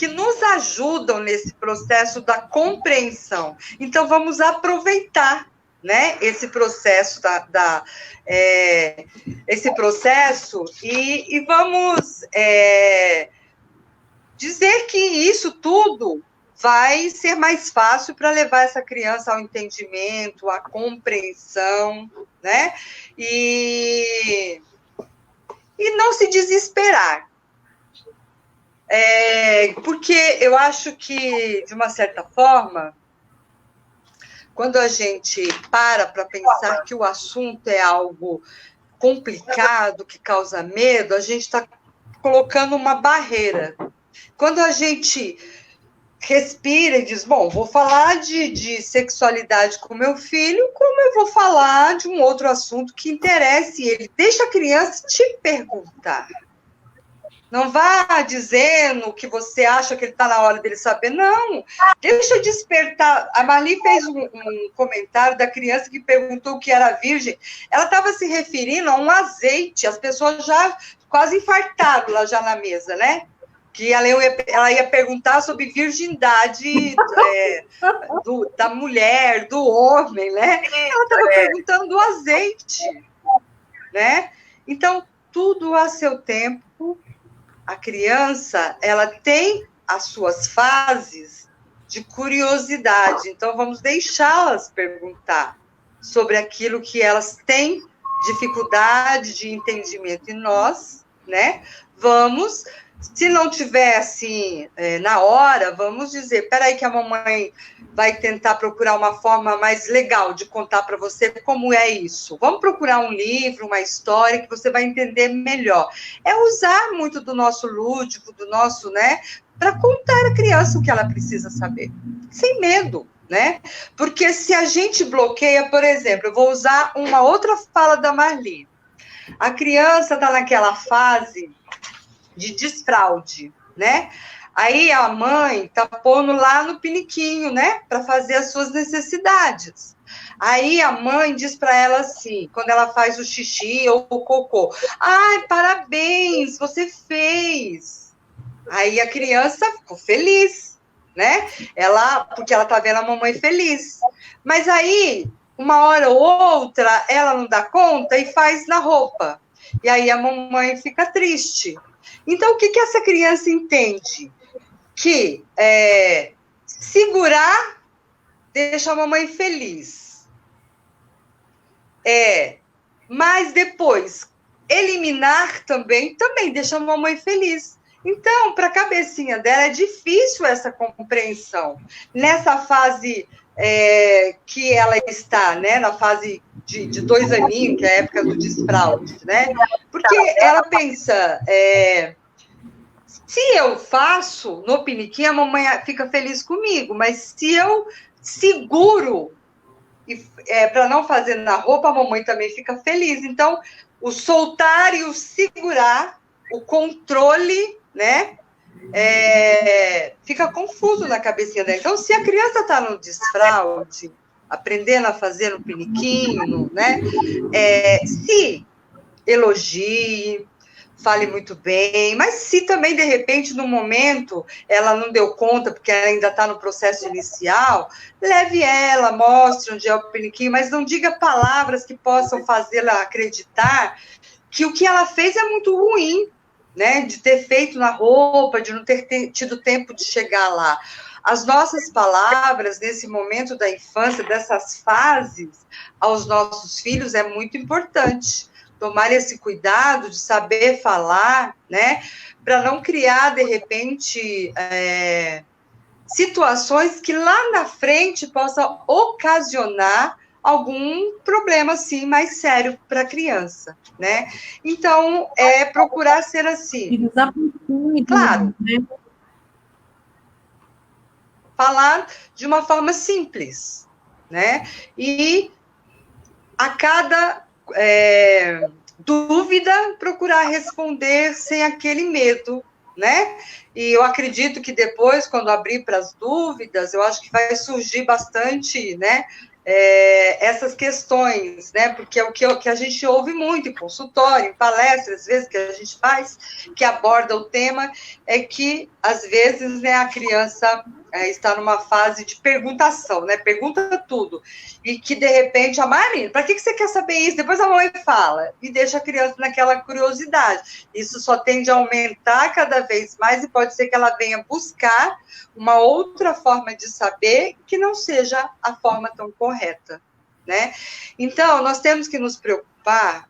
nos ajudam nesse processo da compreensão. Então, vamos aproveitar, né, esse processo esse processo e vamos dizer que isso tudo vai ser mais fácil para levar essa criança ao entendimento, à compreensão, né, e não se desesperar. Porque eu acho que, de uma certa forma, quando a gente para pensar que o assunto é algo complicado, que causa medo, a gente está colocando uma barreira. Quando a gente respira e diz, bom, vou falar de sexualidade com meu filho, como eu vou falar de um outro assunto que interesse ele? Deixa a criança te perguntar. Não vá dizendo que você acha que ele está na hora dele saber. Não, deixa eu despertar. A Marli fez um comentário da criança que perguntou o que era virgem. Ela estava se referindo a um azeite. As pessoas já quase infartaram lá já na mesa, né? Que ela ia perguntar sobre virgindade da mulher, do homem, né? Ela estava perguntando do azeite, né? Então, tudo a seu tempo. A criança, ela tem as suas fases de curiosidade, então vamos deixá-las perguntar sobre aquilo que elas têm dificuldade de entendimento. E nós, né, vamos, se não tiver assim, na hora, vamos dizer, peraí que a mamãe vai tentar procurar uma forma mais legal de contar para você como é isso. Vamos procurar um livro, uma história que você vai entender melhor. É usar muito do nosso lúdico, do nosso, né, para contar à criança o que ela precisa saber. Sem medo, né? Porque se a gente bloqueia, por exemplo, eu vou usar uma outra fala da Marli. A criança está naquela fase de desfraude, né? Aí a mãe tá pondo lá no piniquinho, né? Para fazer as suas necessidades. Aí a mãe diz para ela assim, quando ela faz o xixi ou o cocô: ai, parabéns, você fez. Aí a criança ficou feliz, né? Porque ela tá vendo a mamãe feliz. Mas aí, uma hora ou outra, ela não dá conta e faz na roupa. E aí a mamãe fica triste. Então, o que essa criança entende? Que segurar deixa a mamãe feliz. Mas depois, eliminar também deixa a mamãe feliz. Então, para a cabecinha dela, é difícil essa compreensão. Nessa fase que ela está, né? Na fase de 2 aninhos, que é a época do desfraude, né? Porque ela pensa... se eu faço no piniquinho, a mamãe fica feliz comigo, mas se eu seguro para não fazer na roupa, a mamãe também fica feliz. Então, o soltar e o segurar, o controle, né, fica confuso na cabecinha dela. Então, se a criança está no desfraude, aprendendo a fazer no piniquinho, né, se elogie, fale muito bem, mas se também, de repente, no momento, ela não deu conta, porque ela ainda está no processo inicial, leve ela, mostre onde é o piniquinho, mas não diga palavras que possam fazê-la acreditar que o que ela fez é muito ruim, né? De ter feito na roupa, de não ter tido tempo de chegar lá. As nossas palavras, nesse momento da infância, dessas fases, aos nossos filhos, é muito importante. Tomar esse cuidado de saber falar, né, para não criar, de repente, situações que lá na frente possam ocasionar algum problema, assim, mais sério para a criança, né? Então, procurar ser assim. Claro. Falar de uma forma simples, né? E a cada... dúvida, procurar responder sem aquele medo, né? E eu acredito que depois, quando abrir para as dúvidas, eu acho que vai surgir bastante, né? Essas questões, né? Porque é o que a gente ouve muito em consultório, em palestras, às vezes, que a gente faz, que aborda o tema, é que, às vezes, né, a criança está numa fase de perguntação, né? Pergunta tudo. E que, de repente, a mãe, para que você quer saber isso? Depois a mãe fala, e deixa a criança naquela curiosidade. Isso só tende a aumentar cada vez mais, e pode ser que ela venha buscar uma outra forma de saber que não seja a forma tão correta, né? Então, nós temos que nos preocupar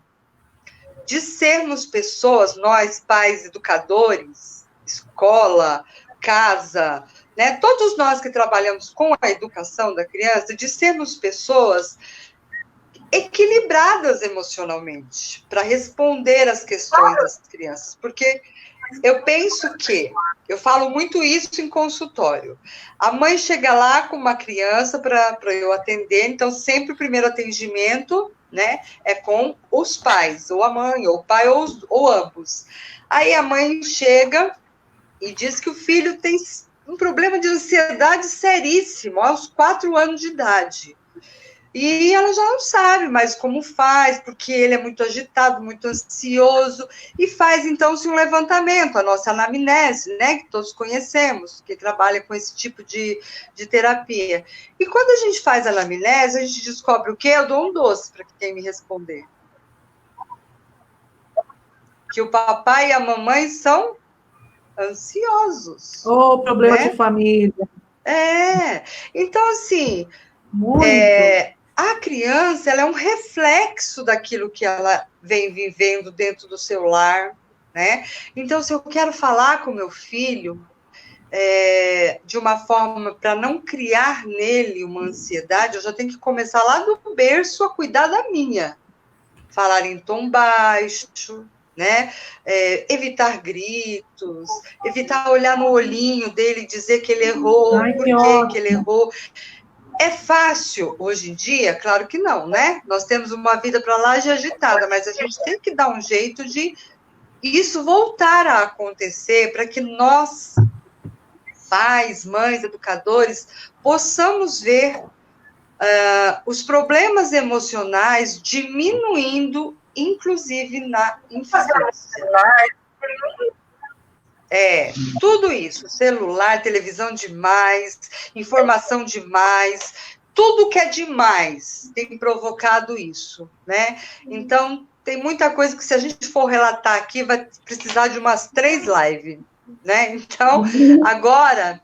de sermos pessoas, nós, pais, educadores, escola, casa, né? Todos nós que trabalhamos com a educação da criança, de sermos pessoas equilibradas emocionalmente para responder às questões das crianças, porque eu penso que, eu falo muito isso em consultório, a mãe chega lá com uma criança para eu atender, então sempre o primeiro atendimento, né, é com os pais, ou a mãe, ou o pai, ou ambos. Aí a mãe chega e diz que o filho tem um problema de ansiedade seríssimo, aos 4 anos de idade. E ela já não sabe mais como faz, porque ele é muito agitado, muito ansioso, e faz, então, um levantamento, a nossa anamnese, né, que todos conhecemos, que trabalha com esse tipo de terapia. E quando a gente faz a anamnese, a gente descobre o quê? Eu dou um doce para quem me responder. Que o papai e a mamãe são ansiosos. Problema, né, de família. Então, assim, a criança, ela é um reflexo daquilo que ela vem vivendo dentro do seu lar, né? Então, se eu quero falar com meu filho de uma forma para não criar nele uma ansiedade, eu já tenho que começar lá do berço a cuidar da minha. Falar em tom baixo, né? Evitar gritos, evitar olhar no olhinho dele e dizer que ele errou, por que ele errou. É fácil hoje em dia? Claro que não, né? Nós temos uma vida para lá de agitada, mas a gente tem que dar um jeito de isso voltar a acontecer para que nós, pais, mães, educadores, possamos ver os problemas emocionais diminuindo, inclusive na infância. Tudo isso, celular, televisão demais, informação demais, tudo que é demais tem provocado isso, né? Então, tem muita coisa que se a gente for relatar aqui, vai precisar de umas 3 lives, né? Então, agora,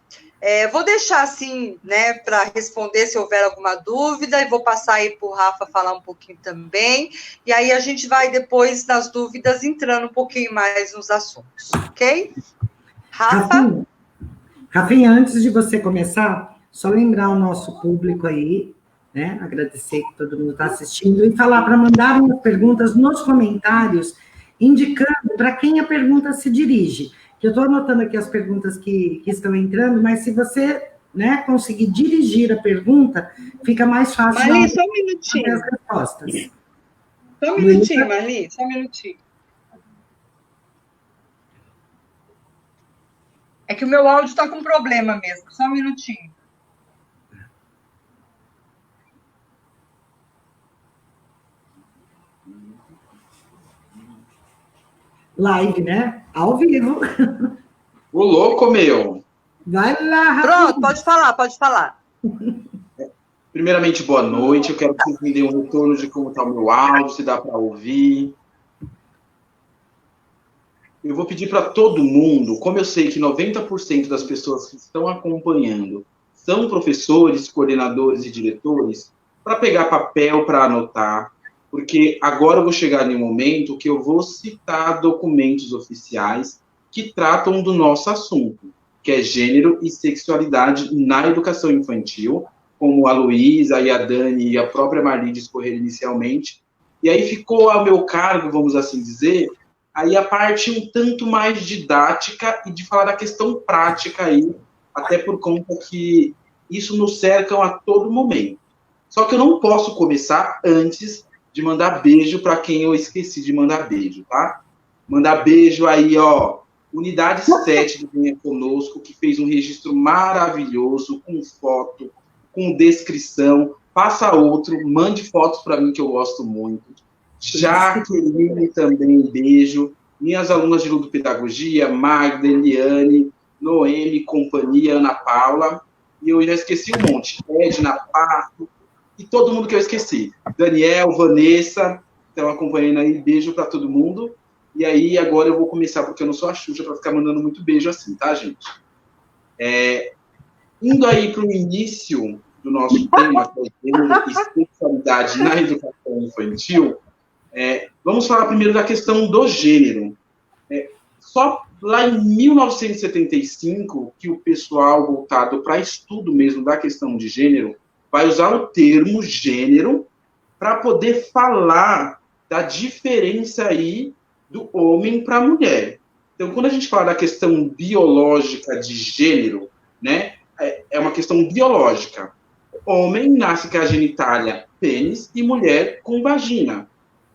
vou deixar assim, né, para responder se houver alguma dúvida, e vou passar aí para o Rafa falar um pouquinho também, e aí a gente vai depois, nas dúvidas, entrando um pouquinho mais nos assuntos, ok? Rafa? Rafinha, antes de você começar, só lembrar o nosso público aí, né, agradecer que todo mundo está assistindo, e falar para mandarem as perguntas nos comentários, indicando para quem a pergunta se dirige. Eu estou anotando aqui as perguntas que estão entrando, mas se você, né, conseguir dirigir a pergunta, fica mais fácil. Marli, só um minutinho. As respostas. Só um minutinho, Marli, só um minutinho. É que o meu áudio está com problema mesmo, só um minutinho. Live, né? Ao vivo. Ô, louco, meu! Vai lá, Rafinha. Pronto, pode falar. Primeiramente, boa noite. Eu quero que vocês me deem um retorno de como está o meu áudio, se dá para ouvir. Eu vou pedir para todo mundo, como eu sei que 90% das pessoas que estão acompanhando são professores, coordenadores e diretores, para pegar papel para anotar, porque agora eu vou chegar em um momento que eu vou citar documentos oficiais que tratam do nosso assunto, que é gênero e sexualidade na educação infantil, como a Luísa e a Dani e a própria Marli discorreram inicialmente. E aí ficou a meu cargo, vamos assim dizer, aí a parte um tanto mais didática e de falar da questão prática aí, até por conta que isso nos cercam a todo momento. Só que eu não posso começar antes de mandar beijo para quem eu esqueci de mandar beijo, tá? Mandar beijo aí, ó, Unidade 7 do Venha Conosco, que fez um registro maravilhoso, com foto, com descrição. Passa outro, mande fotos para mim que eu gosto muito. Jaqueline também, beijo. Minhas alunas de ludopedagogia, Magda, Eliane, Noemi, companhia, Ana Paula. E eu já esqueci um monte. Edna, Pato, e todo mundo que eu esqueci. Daniel, Vanessa, estão acompanhando aí. Beijo para todo mundo. E aí, agora eu vou começar, porque eu não sou a Xuxa para ficar mandando muito beijo assim, tá, gente? Indo aí para o início do nosso tema, que é gênero e sexualidade na educação infantil, vamos falar primeiro da questão do gênero. Só lá em 1975 que o pessoal voltado para estudo mesmo da questão de gênero vai usar o termo gênero para poder falar da diferença aí do homem para a mulher. Então, quando a gente fala da questão biológica de gênero, né, é uma questão biológica. Homem nasce com a genitália pênis e mulher com vagina.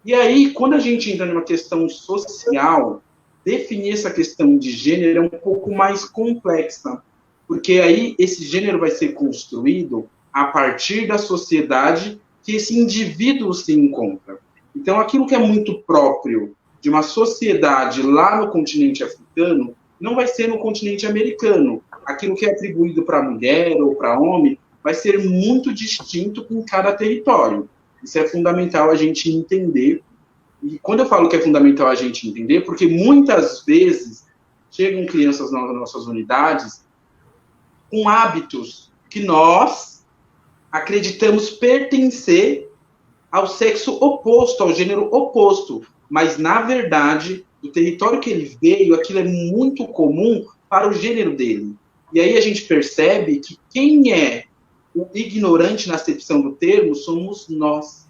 E aí, quando a gente entra numa questão social, definir essa questão de gênero é um pouco mais complexa, porque aí esse gênero vai ser construído a partir da sociedade que esse indivíduo se encontra. Então, aquilo que é muito próprio de uma sociedade lá no continente africano, não vai ser no continente americano. Aquilo que é atribuído para mulher ou para homem vai ser muito distinto em cada território. Isso é fundamental a gente entender. E quando eu falo que é fundamental a gente entender, porque muitas vezes chegam crianças nas nossas unidades com hábitos que nós acreditamos pertencer ao sexo oposto, ao gênero oposto. Mas, na verdade, do território que ele veio, aquilo é muito comum para o gênero dele. E aí a gente percebe que quem é o ignorante na acepção do termo somos nós.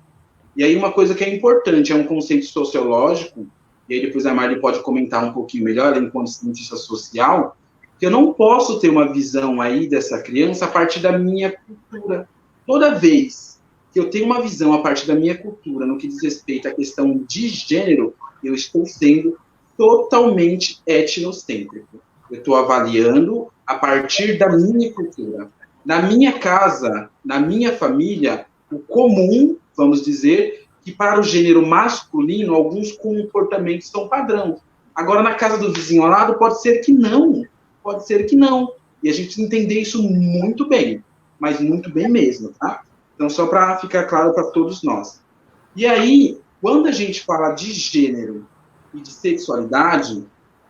E aí uma coisa que é importante, é um conceito sociológico, e aí depois a Marli pode comentar um pouquinho melhor, enquanto cientista social, que eu não posso ter uma visão aí dessa criança a partir da minha cultura. Toda vez que eu tenho uma visão a partir da minha cultura no que diz respeito à questão de gênero, eu estou sendo totalmente etnocêntrico. Eu estou avaliando a partir da minha cultura. Na minha casa, na minha família, o comum, vamos dizer, que para o gênero masculino, alguns comportamentos são padrão. Agora, na casa do vizinho ao lado, pode ser que não. Pode ser que não. E a gente precisa entender isso muito bem, mas muito bem mesmo, tá? Então, só para ficar claro para todos nós. E aí, quando a gente fala de gênero e de sexualidade,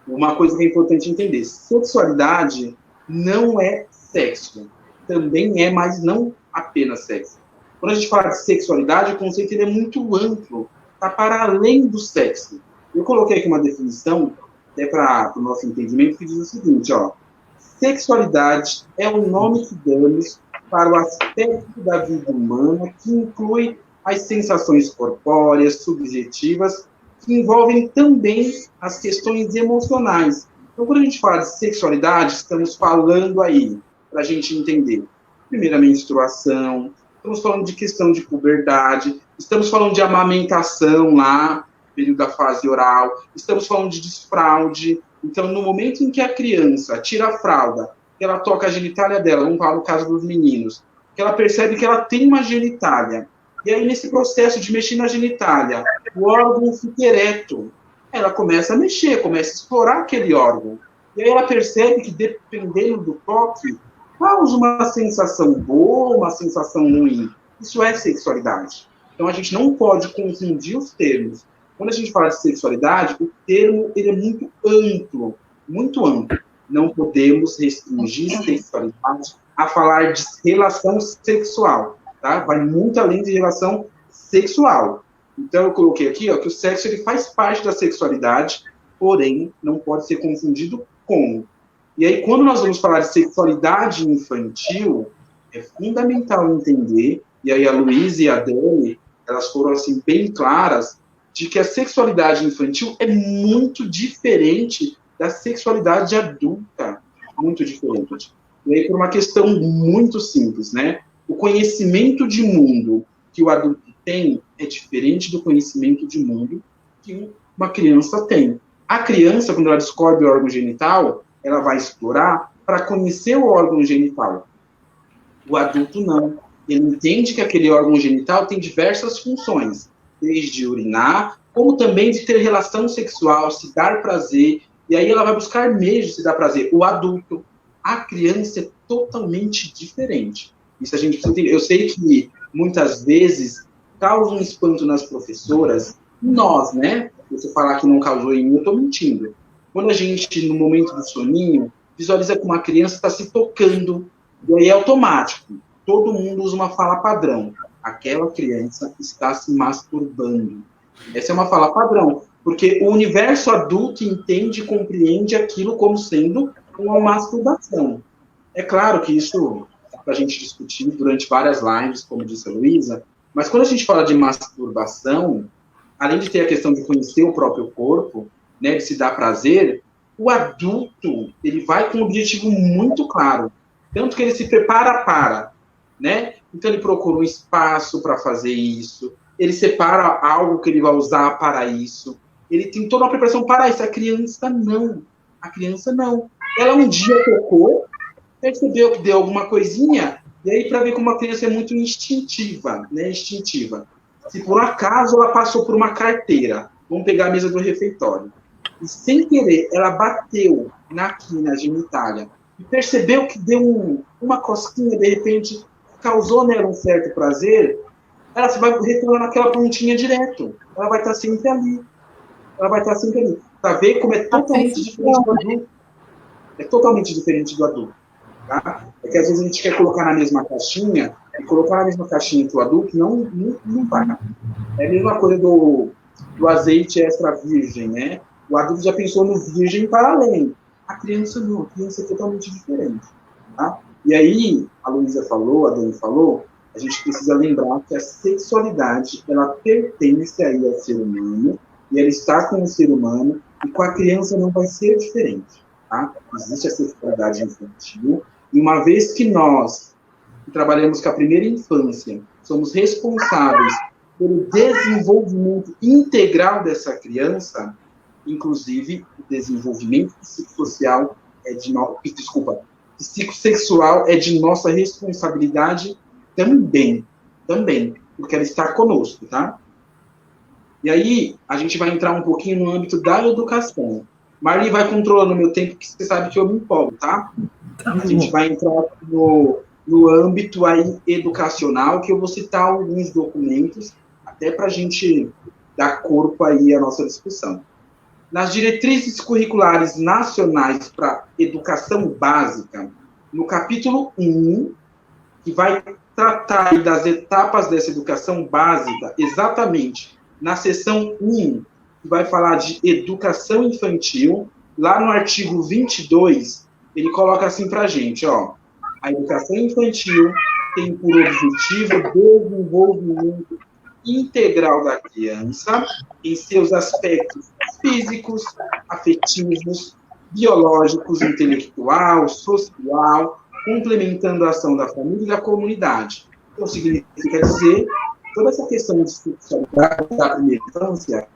uma coisa que é importante entender, sexualidade não é sexo. Também é, mas não apenas sexo. Quando a gente fala de sexualidade, o conceito ele é muito amplo, está para além do sexo. Eu coloquei aqui uma definição, para o nosso entendimento, que diz o seguinte, ó, sexualidade é o nome que damos para o aspecto da vida humana que inclui as sensações corpóreas, subjetivas, que envolvem também as questões emocionais. Então, quando a gente fala de sexualidade, estamos falando aí, para a gente entender, primeira menstruação, estamos falando de questão de puberdade, estamos falando de amamentação lá, período da fase oral, estamos falando de desfraude. Então, no momento em que a criança tira a fralda, que ela toca a genitália dela, vamos falar no caso dos meninos, que ela percebe que ela tem uma genitália, e aí nesse processo de mexer na genitália, o órgão fica ereto, ela começa a mexer, começa a explorar aquele órgão, e aí ela percebe que dependendo do toque, causa uma sensação boa, uma sensação ruim. Isso é sexualidade. Então a gente não pode confundir os termos. Quando a gente fala de sexualidade, o termo ele é muito amplo, muito amplo. Não podemos restringir sexualidade a falar de relação sexual, tá? Vai muito além de relação sexual. Então, eu coloquei aqui, ó, que o sexo ele faz parte da sexualidade, porém, não pode ser confundido com. E aí, quando nós vamos falar de sexualidade infantil, é fundamental entender, e aí a Luísa e a Dani, elas foram, assim, bem claras, de que a sexualidade infantil é muito diferente da sexualidade adulta, muito diferente. E aí, por uma questão muito simples, né? O conhecimento de mundo que o adulto tem é diferente do conhecimento de mundo que uma criança tem. A criança, quando ela descobre o órgão genital, ela vai explorar para conhecer o órgão genital. O adulto não. Ele entende que aquele órgão genital tem diversas funções, desde urinar, como também de ter relação sexual, se dar prazer, e aí ela vai buscar meios de se dar prazer. O adulto, a criança é totalmente diferente. Isso a gente precisa entender. Eu sei que muitas vezes causa um espanto nas professoras, nós, né? Se você falar que não causou em mim, eu estou mentindo. Quando a gente, no momento do soninho, visualiza que uma criança está se tocando, e aí é automático. Todo mundo usa uma fala padrão. Aquela criança está se masturbando. Essa é uma fala padrão, porque o universo adulto entende e compreende aquilo como sendo uma masturbação. É claro que isso é para a gente discutir durante várias lives, como disse a Luísa, mas quando a gente fala de masturbação, além de ter a questão de conhecer o próprio corpo, né, de se dar prazer, o adulto ele vai com um objetivo muito claro, tanto que ele se prepara para, né? Então ele procura um espaço para fazer isso, ele separa algo que ele vai usar para isso, ele tem toda uma preparação para isso. A criança não. A criança não. Ela um dia tocou, percebeu que deu alguma coisinha, e aí para ver como a criança é muito instintiva, né? Instintiva. Se por acaso ela passou por uma carteira, vamos pegar a mesa do refeitório, e sem querer ela bateu na genitália, e percebeu que deu uma cosquinha, de repente causou nela um certo prazer, ela vai retornar naquela pontinha direto. Ela vai estar sempre ali. Ela vai estar sempre ali. Para ver como é totalmente diferente do adulto. É totalmente diferente do adulto. Tá? É que às vezes a gente quer colocar na mesma caixinha, e colocar na mesma caixinha que o adulto não vai. É a mesma coisa do azeite extra virgem, né? O adulto já pensou no virgem para além. A criança não. A criança é totalmente diferente. Tá? E aí, a Luísa falou, a Dani falou, a gente precisa lembrar que a sexualidade, ela pertence aí ao ser humano, e ela está com o ser humano, e com a criança não vai ser diferente, tá? Existe a sexualidade infantil, e uma vez que nós e trabalhamos com a primeira infância. Somos responsáveis pelo desenvolvimento integral dessa criança, inclusive o desenvolvimento psicossexual psicossexual é de nossa responsabilidade também, porque ela está conosco, tá? E aí, a gente vai entrar um pouquinho no âmbito da educação. Marli vai controlando o meu tempo, que você sabe que eu me empolgo, tá? A gente vai entrar no âmbito aí educacional, que eu vou citar alguns documentos, até para a gente dar corpo aí à nossa discussão. Nas diretrizes curriculares nacionais para educação básica, no capítulo 1, que vai tratar das etapas dessa educação básica, exatamente na seção 1, que vai falar de educação infantil, lá no artigo 22, ele coloca assim para a gente, ó, a educação infantil tem por objetivo o desenvolvimento integral da criança em seus aspectos físicos, afetivos, biológicos, intelectual, social, complementando a ação da família e da comunidade. Então, significa dizer, toda essa questão de sexualidade da primeira infância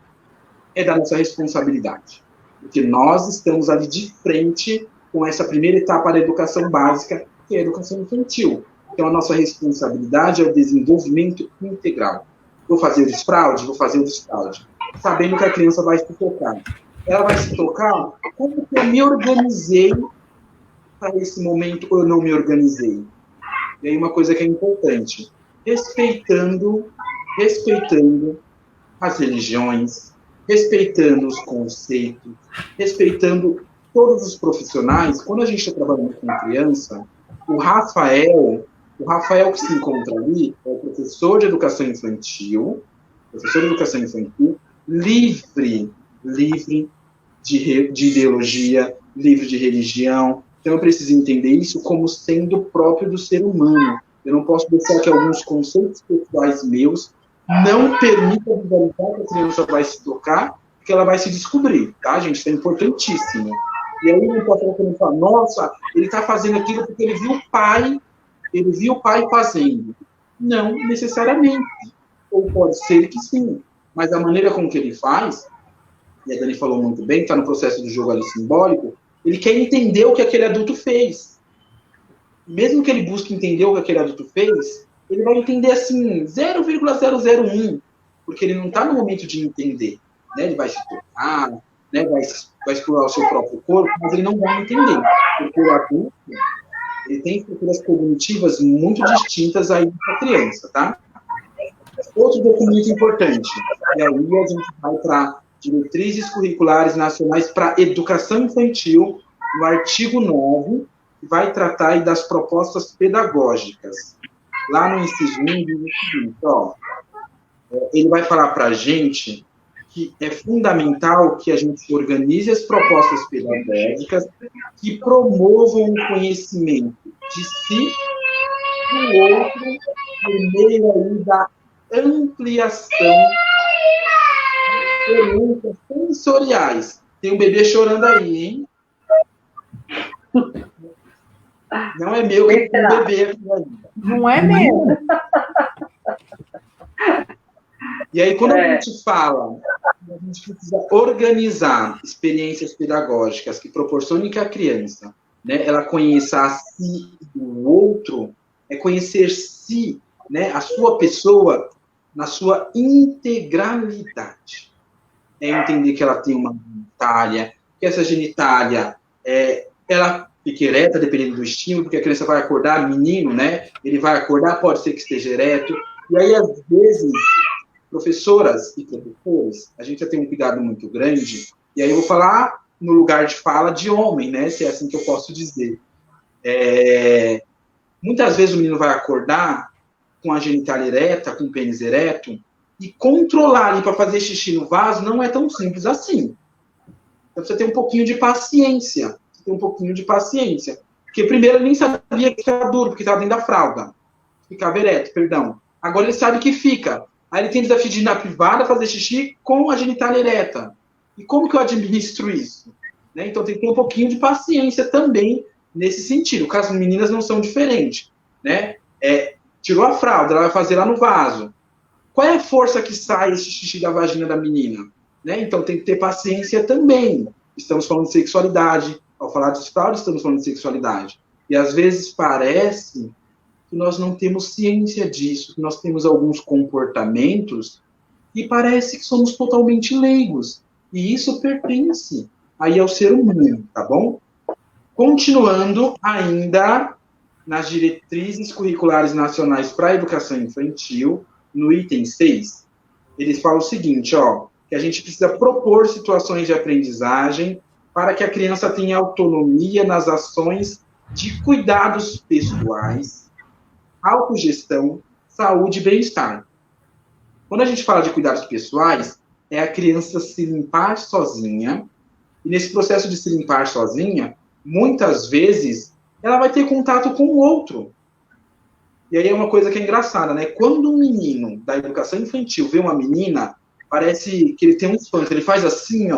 é da nossa responsabilidade, porque nós estamos ali de frente com essa primeira etapa da educação básica, que é a educação infantil. Então, a nossa responsabilidade é o desenvolvimento integral. Vou fazer o desfraude? Vou fazer o desfraude. Sabendo que a criança vai se tocar. Ela vai se tocar como que eu me organizei para esse momento ou eu não me organizei. E aí uma coisa que é importante, respeitando as religiões, respeitando os conceitos, respeitando todos os profissionais. Quando a gente está trabalhando com criança, o Rafael que se encontra ali é o professor de educação infantil, livre de ideologia, livre de religião. Então, eu preciso entender isso como sendo próprio do ser humano. Eu não posso deixar que alguns conceitos pessoais meus não permitam visualizar que a criança vai se tocar, porque ela vai se descobrir, tá, gente? Isso é importantíssimo. E aí, não posso falar, nossa, ele está fazendo aquilo porque ele viu o pai fazendo. Não necessariamente. Ou pode ser que sim. Mas a maneira como que ele faz, e a Dani falou muito bem, está no processo do jogo ali simbólico, ele quer entender o que aquele adulto fez. Mesmo que ele busque entender o que aquele adulto fez, ele vai entender assim, 0,001, porque ele não está no momento de entender. Né? Ele vai se tocar, né? vai explorar o seu próprio corpo, mas ele não vai entender. Porque o adulto, ele tem estruturas cognitivas muito distintas aí da criança, tá? Outro documento importante, e aí a gente vai para diretrizes curriculares nacionais para educação infantil, no artigo 9, que vai tratar aí das propostas pedagógicas. Lá no inciso 1, diz o seguinte, ó, ele vai falar para a gente que é fundamental que a gente organize as propostas pedagógicas que promovam o conhecimento de si e do outro por meio aí da ampliação de experiências sensoriais. Tem um bebê chorando aí, hein? Não é meu, é um bebê aqui ainda. Não é meu. E aí, quando a gente fala, a gente precisa organizar experiências pedagógicas que proporcionem que a criança, né, ela conheça a si e o outro, é conhecer si, né, a sua pessoa, na sua integralidade. É entender que ela tem uma genitália, que essa genitália, ela fica ereta, dependendo do estímulo, porque a criança vai acordar, menino, né, ele vai acordar, pode ser que esteja ereto, e aí, às vezes, professoras e professores, a gente já tem um cuidado muito grande, e aí eu vou falar no lugar de fala de homem, né, se é assim que eu posso dizer. Muitas vezes o menino vai acordar com a genitália ereta, com o pênis ereto, e controlar ali para fazer xixi no vaso não é tão simples assim. Então você tem um pouquinho de paciência. Porque primeiro ele nem sabia que ficava duro, porque estava dentro da fralda. Ficava ereto, perdão. Agora ele sabe que fica. Aí ele tem desafio de ir na privada fazer xixi com a genitália ereta. E como que eu administro isso? Né? Então tem que ter um pouquinho de paciência também nesse sentido. Caso as meninas não são diferentes. Né? tirou a fralda, ela vai fazer lá no vaso. Qual é a força que sai esse xixi da vagina da menina? Né? Então tem que ter paciência também. Estamos falando de sexualidade. Ao falar de fraude, estamos falando de sexualidade. E às vezes parece que nós não temos ciência disso, que nós temos alguns comportamentos e parece que somos totalmente leigos. E isso pertence aí ao ser humano, tá bom? Continuando ainda nas diretrizes curriculares nacionais para a educação infantil, no item 6, eles falam o seguinte, que a gente precisa propor situações de aprendizagem para que a criança tenha autonomia nas ações de cuidados pessoais, autogestão, saúde e bem-estar. Quando a gente fala de cuidados pessoais, é a criança se limpar sozinha, e nesse processo de se limpar sozinha, muitas vezes, ela vai ter contato com o outro. E aí é uma coisa que é engraçada, né? Quando um menino da educação infantil vê uma menina, parece que ele tem um espanto, ele faz assim,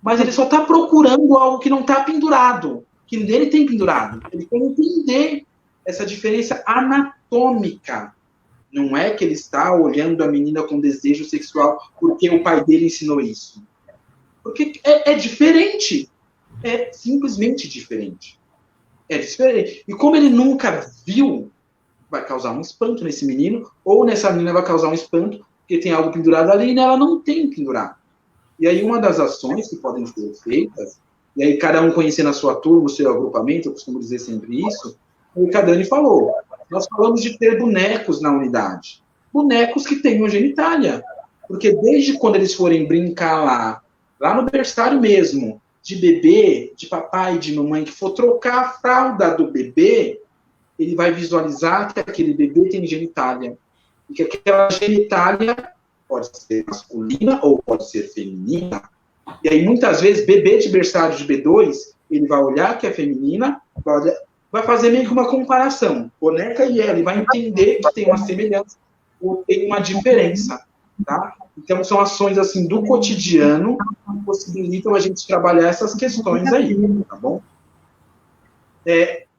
mas ele só está procurando algo que não está pendurado, que nele tem pendurado. Ele quer entender essa diferença anatômica. Não é que ele está olhando a menina com desejo sexual porque o pai dele ensinou isso. Porque é diferente. É simplesmente diferente. É diferente. E como ele nunca viu, vai causar um espanto nesse menino, ou nessa menina vai causar um espanto, porque tem algo pendurado ali e nela não tem pendurado. E aí uma das ações que podem ser feitas, e aí cada um conhecendo a sua turma, o seu agrupamento, eu costumo dizer sempre isso, o que a Dani falou. Nós falamos de ter bonecos na unidade. Bonecos que tenham genitália. Porque desde quando eles forem brincar lá no berçário mesmo, de bebê, de papai, de mamãe, que for trocar a fralda do bebê, ele vai visualizar que aquele bebê tem genitália. E que aquela genitália pode ser masculina ou pode ser feminina. E aí, muitas vezes, bebê de berçário de B2, ele vai olhar que é feminina, vai fazer meio que uma comparação. Boneca e ela, ele vai entender que tem uma semelhança ou tem uma diferença. Tá? Então, são ações assim do cotidiano que possibilitam a gente trabalhar essas questões aí, tá bom?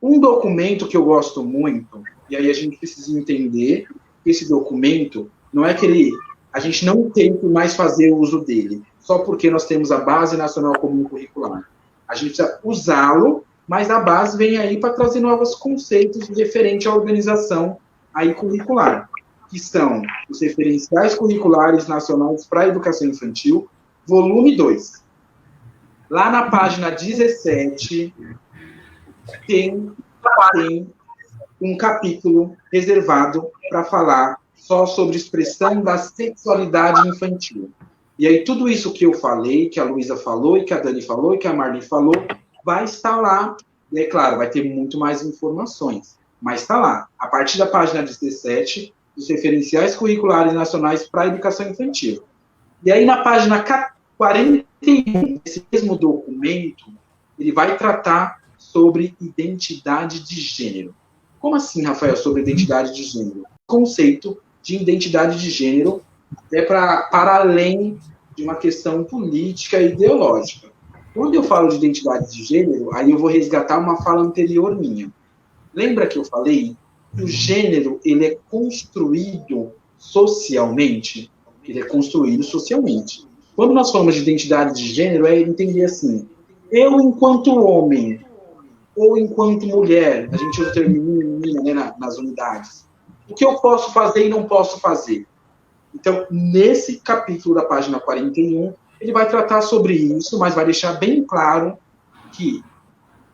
Um documento que eu gosto muito, e aí a gente precisa entender que esse documento não é que a gente não tem que mais fazer uso dele, só porque nós temos a Base Nacional Comum Curricular. A gente precisa usá-lo, mas a base vem aí para trazer novos conceitos referente à organização aí curricular, que são os referenciais curriculares nacionais para a educação infantil, volume 2. Lá na página 17, tem um capítulo reservado para falar só sobre expressão da sexualidade infantil. E aí tudo isso que eu falei, que a Luísa falou, e que a Dani falou, e que a Marli falou, vai estar lá. E é claro, vai ter muito mais informações, mas está lá. A partir da página 17, os referenciais curriculares nacionais para a educação infantil. E aí, na página 41, esse mesmo documento, ele vai tratar sobre identidade de gênero. Como assim, Rafael, sobre identidade de gênero? O conceito de identidade de gênero é para além de uma questão política e ideológica. Quando eu falo de identidade de gênero, aí eu vou resgatar uma fala anterior minha. Lembra que eu falei? O gênero, ele é construído socialmente. Ele é construído socialmente. Quando nós falamos de identidade de gênero, é entender assim, eu enquanto homem, ou enquanto mulher, a gente usa o termo menino e menina, né, nas unidades. O que eu posso fazer e não posso fazer? Então, nesse capítulo da página 41, ele vai tratar sobre isso, mas vai deixar bem claro que,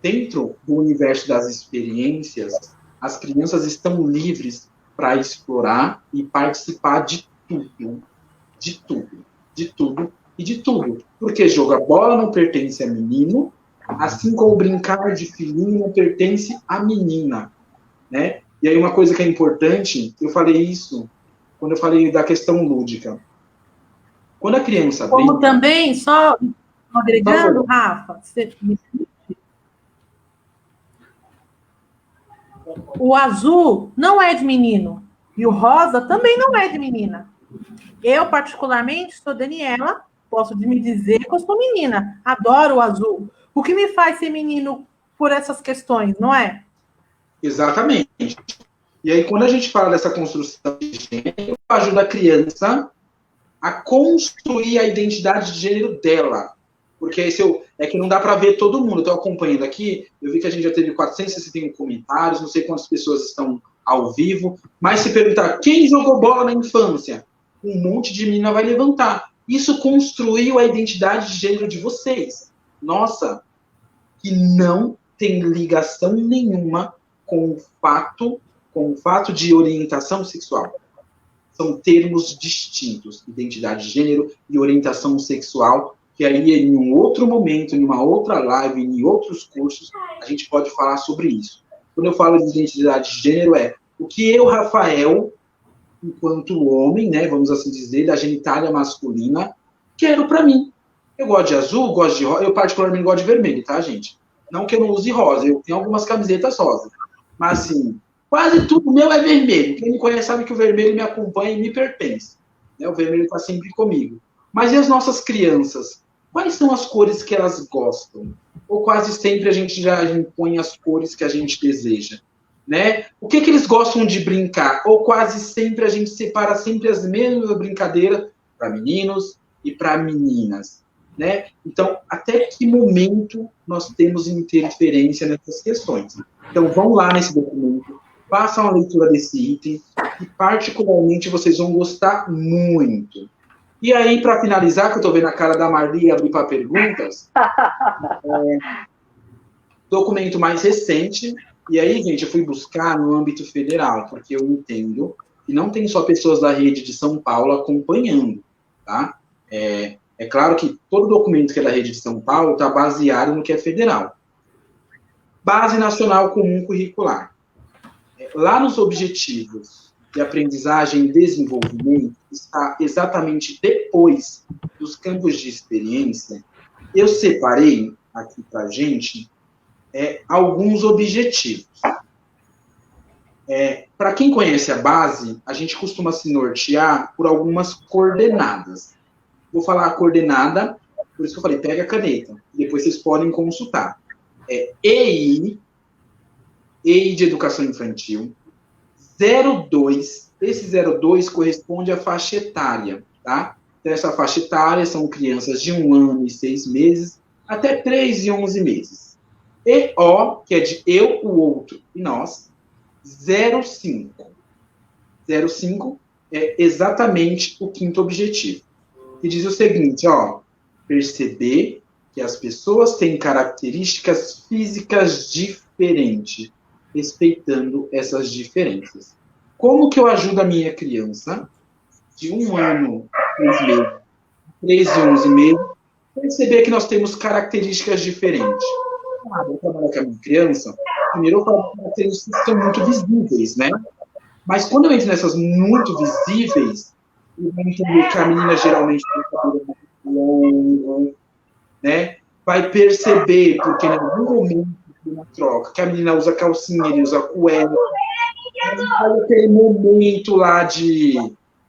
dentro do universo das experiências, as crianças estão livres para explorar e participar de tudo. De tudo. De tudo e de tudo. Porque jogar bola não pertence a menino, assim como brincar de filhinho não pertence a menina. Né? E aí uma coisa que é importante, eu falei isso quando eu falei da questão lúdica. Quando a criança como brinca... também, só agregando, Rafa, o azul não é de menino, e o rosa também não é de menina. Eu, particularmente, sou Daniela, posso me dizer que eu sou menina, adoro o azul. O que me faz ser menino por essas questões, não é? Exatamente. E aí, quando a gente fala dessa construção de gênero, ajuda a criança a construir a identidade de gênero dela. Porque é que não dá para ver todo mundo. Eu estou acompanhando aqui, eu vi que a gente já teve 461 comentários, não sei quantas pessoas estão ao vivo, mas se perguntar quem jogou bola na infância, um monte de menina vai levantar. Isso construiu a identidade de gênero de vocês. Nossa, que não tem ligação nenhuma com o fato de orientação sexual. São termos distintos, identidade de gênero e orientação sexual, que aí em um outro momento, em uma outra live, em outros cursos, a gente pode falar sobre isso. Quando eu falo de identidade de gênero, é o que eu, Rafael, enquanto homem, né, vamos assim dizer, da genitália masculina, quero para mim. Eu gosto de azul, gosto de rosa, eu particularmente gosto de vermelho, tá, gente? Não que eu não use rosa, eu tenho algumas camisetas rosa. Mas, assim, quase tudo meu é vermelho. Quem me conhece sabe que o vermelho me acompanha e me pertence. Né? O vermelho está sempre comigo. Mas e as nossas crianças? Quais são as cores que elas gostam? Ou quase sempre a gente já impõe as cores que a gente deseja? Né? O que eles gostam de brincar? Ou quase sempre a gente separa sempre as mesmas brincadeiras para meninos e para meninas? Né? Então, até que momento nós temos interferência nessas questões? Então, vão lá nesse documento, façam a leitura desse item, que particularmente vocês vão gostar muito. E aí, para finalizar, que eu estou vendo a cara da Marli abrir para perguntas, documento mais recente, e aí, gente, eu fui buscar no âmbito federal, porque eu entendo que não tem só pessoas da rede de São Paulo acompanhando, tá? É claro que todo documento que é da rede de São Paulo está baseado no que é federal. Base Nacional Comum Curricular. Lá nos objetivos de aprendizagem e desenvolvimento, está exatamente depois dos campos de experiência, eu separei aqui para a gente alguns objetivos. Para quem conhece a base, a gente costuma se nortear por algumas coordenadas. Vou falar a coordenada, por isso que eu falei, pega a caneta, depois vocês podem consultar. EI de Educação Infantil, 02, esse 02 corresponde à faixa etária, tá? Então, essa faixa etária são crianças de 1 ano e 6 meses, até 3 e 11 meses. EO, que é de eu, o outro e nós, 05. 05 é exatamente o quinto objetivo. E diz o seguinte, perceber que as pessoas têm características físicas diferentes, respeitando essas diferenças. Como que eu ajudo a minha criança, de 1 ano, 3 meses, 3 e 11 meses, perceber que nós temos características diferentes? Eu trabalho com a minha criança, primeiro eu falo que características que são muito visíveis, né? Mas quando eu entro nessas muito visíveis, eu vou entender que a menina geralmente tem cabelo muito longo, né? Vai perceber, porque em algum momento na troca, que a menina usa calcinha, ele usa cueca, vai aquele momento lá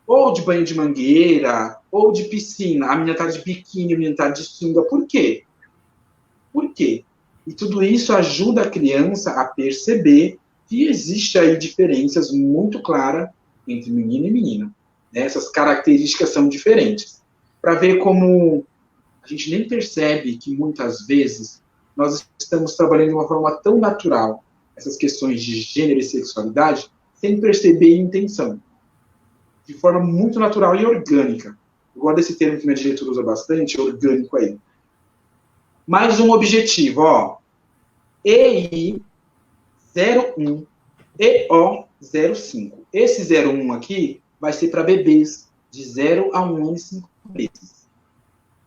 ou de banho de mangueira, ou de piscina, a menina tá de biquíni, a menina tá de sunga, por quê? Por quê? E tudo isso ajuda a criança a perceber que existe aí diferenças muito claras entre menino e menina. Né? Essas características são diferentes. Para ver como a gente nem percebe que muitas vezes nós estamos trabalhando de uma forma tão natural essas questões de gênero e sexualidade, sem perceber intenção. De forma muito natural e orgânica. Eu gosto desse termo que minha diretora usa bastante, orgânico aí. Mais um objetivo, EI 01, EO 05. Esse 01 aqui vai ser para bebês de 0 a 1 ano e 5 meses.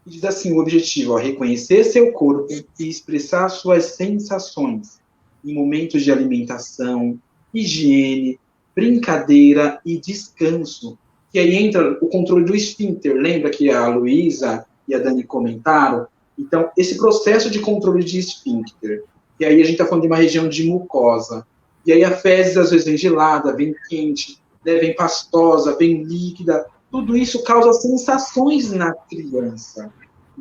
E diz assim, o objetivo, reconhecer seu corpo e expressar suas sensações em momentos de alimentação, higiene, brincadeira e descanso. Que aí entra o controle do esfíncter. Lembra que a Luísa e a Dani comentaram? Então, esse processo de controle de esfíncter, e aí a gente está falando de uma região de mucosa, e aí a fezes às vezes vem gelada, vem quente, né, vem pastosa, vem líquida, tudo isso causa sensações na criança.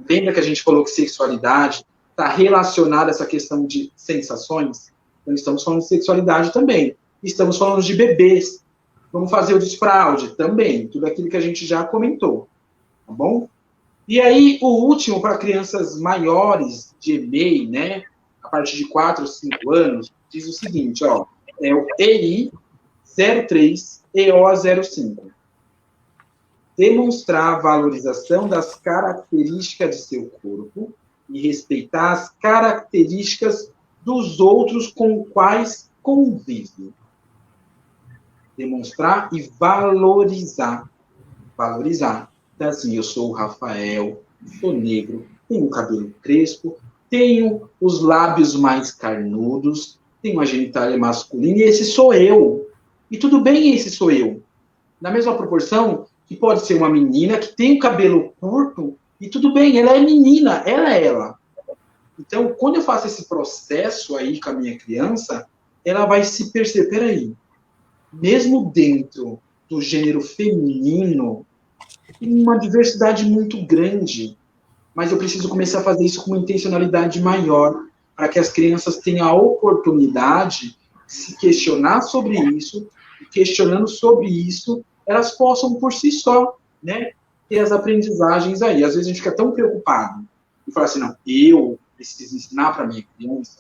Lembra que a gente falou que sexualidade está relacionada a essa questão de sensações? Então, estamos falando de sexualidade também. Estamos falando de bebês. Vamos fazer o desfraude também. Tudo aquilo que a gente já comentou. Tá bom? E aí, o último, para crianças maiores de EMEI, né? A partir de 4 ou 5 anos, diz o seguinte, ó. É o EI 03 EO05. Demonstrar a valorização das características de seu corpo e respeitar as características dos outros com os quais convive. Demonstrar e valorizar. Valorizar. Então, assim, eu sou o Rafael, sou negro, tenho cabelo crespo, tenho os lábios mais carnudos, tenho a genitália masculina, e esse sou eu. E tudo bem, esse sou eu. Na mesma proporção que pode ser uma menina que tem o cabelo curto, e tudo bem, ela é menina, ela é ela. Então, quando eu faço esse processo aí com a minha criança, ela vai se perceber, peraí, mesmo dentro do gênero feminino, tem uma diversidade muito grande, mas eu preciso começar a fazer isso com uma intencionalidade maior, para que as crianças tenham a oportunidade de se questionar sobre isso, e questionando sobre isso, elas possam por si só, né, ter as aprendizagens aí. Às vezes a gente fica tão preocupado e fala assim, não, eu preciso ensinar para minha criança,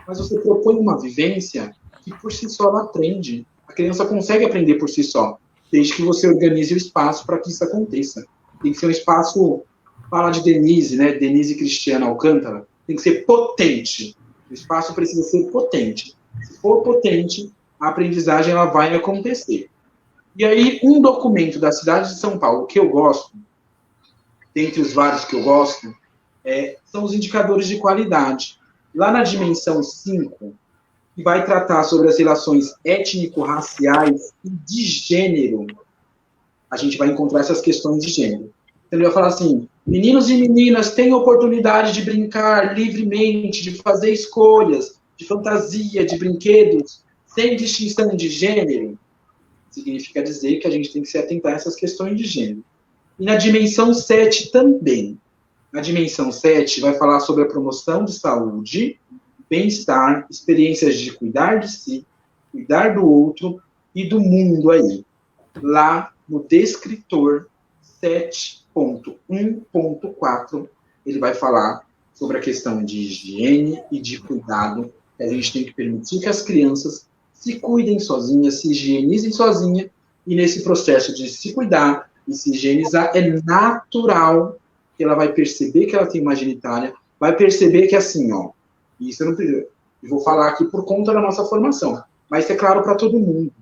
mas você propõe uma vivência que por si só ela aprende. A criança consegue aprender por si só, desde que você organize o espaço para que isso aconteça. Tem que ser um espaço, fala de Denise, né, Denise Cristiana Alcântara, tem que ser potente. O espaço precisa ser potente. Se for potente, a aprendizagem ela vai acontecer. E aí, um documento da cidade de São Paulo que eu gosto, dentre os vários que eu gosto, são os indicadores de qualidade. Lá na dimensão 5, que vai tratar sobre as relações étnico-raciais e de gênero, a gente vai encontrar essas questões de gênero. Então, ele vai falar assim, meninos e meninas têm oportunidade de brincar livremente, de fazer escolhas, de fantasia, de brinquedos, sem distinção de gênero. Significa dizer que a gente tem que se atentar a essas questões de gênero. E na dimensão 7 também. Na dimensão 7 vai falar sobre a promoção de saúde, bem-estar, experiências de cuidar de si, cuidar do outro e do mundo aí. Lá no descritor 7.1.4, ele vai falar sobre a questão de higiene e de cuidado, que a gente tem que permitir que as crianças se cuidem sozinhas, se higienizem sozinhas, e nesse processo de se cuidar e se higienizar, é natural que ela vai perceber que ela tem uma genitália, vai perceber que assim, ó, isso eu não preciso, eu vou falar aqui por conta da nossa formação, mas é claro para todo mundo.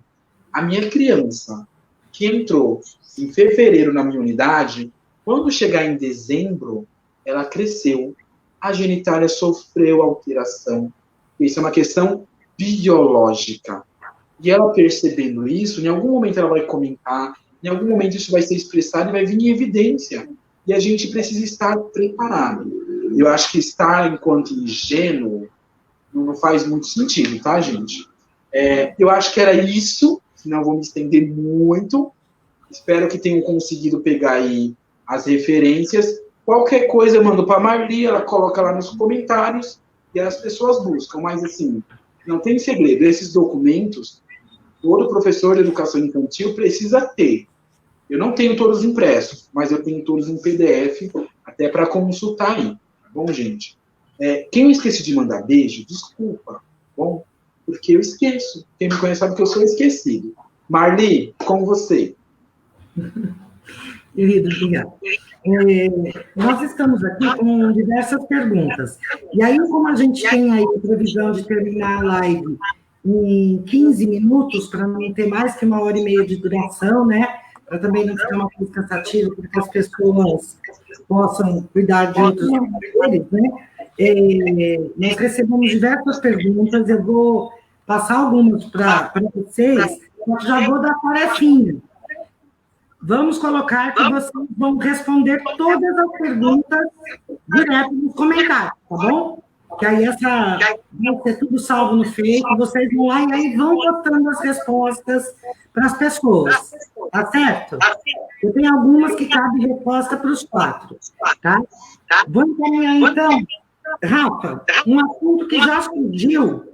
A minha criança, que entrou em fevereiro na minha unidade, quando chegar em dezembro, ela cresceu, a genitália sofreu alteração. Isso é uma questão biológica. E ela percebendo isso, em algum momento ela vai comentar, em algum momento isso vai ser expressado e vai vir em evidência. E a gente precisa estar preparado. Eu acho que estar enquanto ingênuo não faz muito sentido, tá, gente? Eu acho que era isso, senão eu vou me estender muito. Espero que tenham conseguido pegar aí as referências. Qualquer coisa eu mando para a Marli, ela coloca lá nos comentários e as pessoas buscam. Mas, assim, não tem segredo. Esses documentos, todo professor de educação infantil precisa ter. Eu não tenho todos impressos, mas eu tenho todos em PDF, até para consultar aí. Tá bom, gente? Quem eu esqueci de mandar beijo, desculpa, tá bom? Porque eu esqueço. Quem me conhece sabe que eu sou esquecido. Marli, com você. Querido, obrigada. Nós estamos aqui com diversas perguntas. E aí, como a gente tem aí a previsão de terminar a live em 15 minutos, para não ter mais que 1h30 de duração, né? Para também não ficar uma coisa cansativa, para que as pessoas possam cuidar de outros deles, né? Nós recebemos diversas perguntas, eu vou passar algumas para vocês, eu já vou dar tarefinha. Vamos colocar que vocês vão responder todas as perguntas direto nos comentários, tá bom? Que aí vai ser tudo salvo no Face, vocês vão lá e aí vão botando as respostas para as pessoas, tá certo? Eu tenho algumas que cabem resposta para os 4, tá? Vamos encaminhar, então, Rafa, um assunto que já surgiu